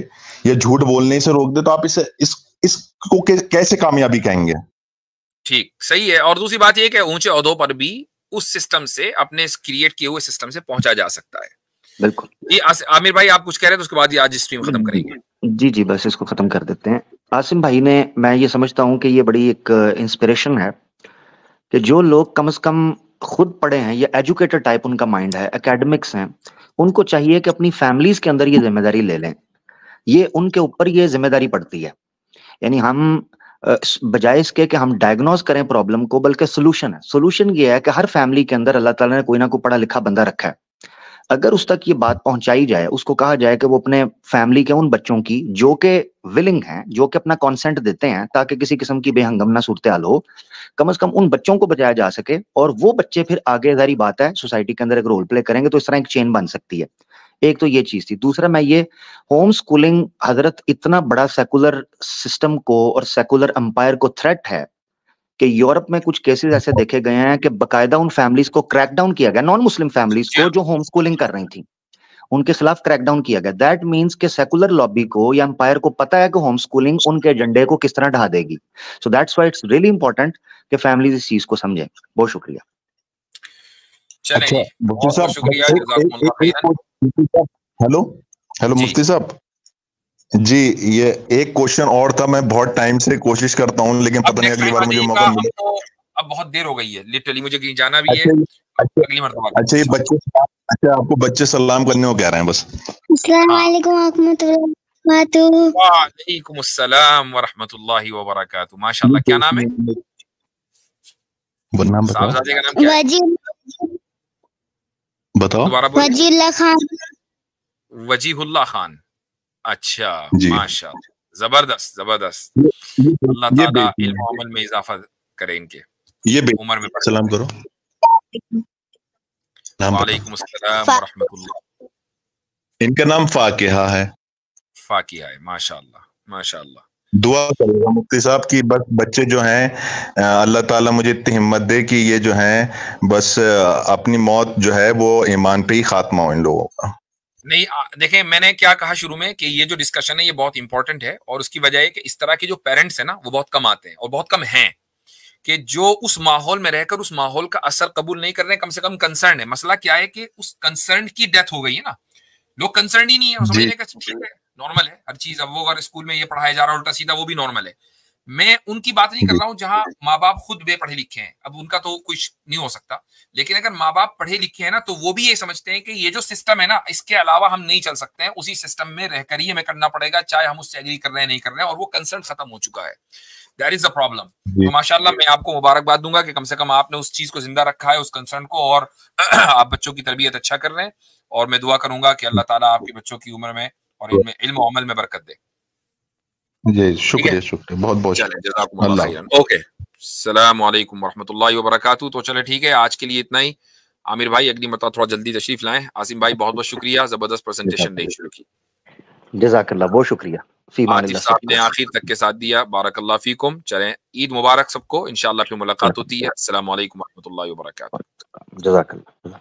या झूठ बोलने से रोक दे, तो आप इसको कैसे कामयाबी कहेंगे? ठीक, सही है। और दूसरी बात ये कि ऊंचे ओहदों पर भी उस सिस्टम से, अपने क्रिएट किए हुए सिस्टम से पहुंचा जा सकता है। बिल्कुल। ये आमिर भाई आप कुछ कह रहे थे, उसके बाद ये आज स्ट्रीम खत्म करेंगे। जी जी, बस इसको खत्म कर देते हैं। आसिम भाई ने, मैं ये समझता हूँ कि ये बड़ी एक इंस्पिरेशन है कि जो लोग कम से कम खुद पढ़े हैं या एजुकेटेड टाइप उनका माइंड है, एकेडमिक्स हैं, उनको चाहिए कि अपनी फैमिलीज के अंदर ये जिम्मेदारी ले लें। ये उनके ऊपर ये जिम्मेदारी पड़ती है। यानी हम बजाय इसके कि हम डायग्नोज करें प्रॉब्लम को, बल्कि सोल्यूशन है। सोल्यूशन ये है कि हर फैमिली के अंदर अल्लाह ताला ने कोई ना कोई पढ़ा लिखा बंदा रखा है। अगर उस तक ये बात पहुंचाई जाए, उसको कहा जाए कि वो अपने फैमिली के उन बच्चों की जो कि विलिंग हैं, जो कि अपना कॉन्सेंट देते हैं ताकि किसी किस्म की बेहंगमना सूरत हाल हो, कम से कम उन बच्चों को बचाया जा सके, और वो बच्चे फिर आगे जारी बात है सोसाइटी के अंदर एक रोल प्ले करेंगे, तो इस तरह एक चेन बन सकती है। एक तो ये चीज थी। दूसरा, मैं ये होम स्कूलिंग हजरत इतना बड़ा सेकुलर सिस्टम को और सेकुलर एम्पायर को थ्रेट है कि यूरोप में कुछ केसेस ऐसे देखे गए हैं कि बकायदा उन फैमिलीज को क्रैकडाउन किया गया, नॉन मुस्लिम फैमिलीज को जो होम स्कूलिंग कर रही थी, उनके खिलाफ क्रैकडाउन किया गया। दैट मीन्स कि सेकुलर लॉबी को या एम्पायर को पता है कि होम स्कूलिंग उनके एजेंडे को किस तरह ढा देगी। So that's why it's really important कि फैमिलीज इस चीज को समझें। बहुत शुक्रिया। अच्छा, मुफ्ती साहब, हेलो हेलो मुफ्ती साहब जी, ये एक क्वेश्चन और था। मैं बहुत टाइम से कोशिश करता हूँ, लेकिन पता नहीं अगली बार मुझे मौका मिले। अब बहुत देर हो गई है, लिटरली मुझे कहीं जाना भी है। अगली मर्तबा। अच्छा, ये बच्चे, अच्छा आपको बच्चे सलाम करने को कह रहे हैं बस। अस्सलाम वालेकुम वालेकुम अस्सलाम व रहमतुल्लाहि व बरकातुहू। माशाल्लाह, क्या नाम है? साहबजादे का नाम क्या है? बताओ। वजीहुल्लाह खान। वजीहुल्लाह खान, अच्छा, माशाल्लाह, जबरदस्त जबरदस्त। अल्लाह ताला इल्म और अमल में इजाफा करे इनके, ये उम्र में। सलाम करो। वालेकुम अस्सलाम व रहमतुल्लाह। इनका नाम फाकिहा है। फाकिहा है, माशाल्लाह माशाल्लाह। दुआ करेगा मुफ्ती साहब की बस बच्चे जो हैं, अल्लाह ताला मुझे इतनी हिम्मत दे कि ये जो हैं बस अपनी मौत जो है वो ईमान पे ही खात्मा हो इन लोगों का। नहीं, देखें, मैंने क्या कहा शुरू में कि ये जो डिस्कशन है ये बहुत इंपॉर्टेंट है, और उसकी वजह है कि इस तरह के जो पेरेंट्स हैं ना, वो बहुत कम आते हैं और बहुत कम हैं कि जो उस माहौल में रहकर उस माहौल का असर कबूल नहीं कर रहे हैं, कम से कम कंसर्न है। मसला क्या है कि उस कंसर्न की डेथ हो गई है ना, लोग कंसर्न ही नहीं है, समझने का ठीक है, नॉर्मल है हर चीज। अब वो अगर स्कूल में ये पढ़ाया जा रहा है उल्टा सीधा, वो भी नॉर्मल है। मैं उनकी बात नहीं कर रहा हूँ जहां माँ बाप खुद बेपढ़े लिखे हैं, अब उनका तो कुछ नहीं हो सकता। लेकिन अगर माँ बाप पढ़े लिखे हैं ना, तो वो भी ये समझते हैं कि ये जो सिस्टम है ना, इसके अलावा हम नहीं चल सकते हैं, उसी सिस्टम में रहकर ही हमें करना पड़ेगा, चाहे हम उससे एग्री कर रहे हैं नहीं कर रहे हैं, और वो कंसर्न खत्म हो चुका है। That is the problem. तो माशाल्लाह, मैं आपको मुबारकबाद दूंगा कि कम से कम आपने उस चीज को जिंदा रखा है, उस कंसर्न को, और आप बच्चों की तरबियत अच्छा कर रहे हैं। और मैं दुआ करूंगा कि अल्लाह ताला आपके बच्चों की उम्र में और इनमें इल्म और अमल में बरकत दे। जी, शुक्रिया शुक्रिया, बहुत बहुत शुक्रिया। ओके, अस्सलाम वालेकुम रहमतुल्लाहि व बरकातहू। तो चले ठीक है, आज के लिए इतना ही। आमिर भाई अगली मरतबा थोड़ा जल्दी तशरीफ लाएं। आसिम भाई बहुत बहुत शुक्रिया, जबरदस्त प्रेजेंटेशन नहीं शुरू की। जज़ाकल्लाह, बहुत शुक्रिया। आतिफ साहब ने आखिर तक के साथ दिया, बारकल्लाह फीकुम। चलें, ईद मुबारक सबको, इंशाल्लाह फिर मुलाकात होती है। अस्सलाम वालेकुम रहमतुल्लाहि व बरकातहू। जज़ाकल्लाह।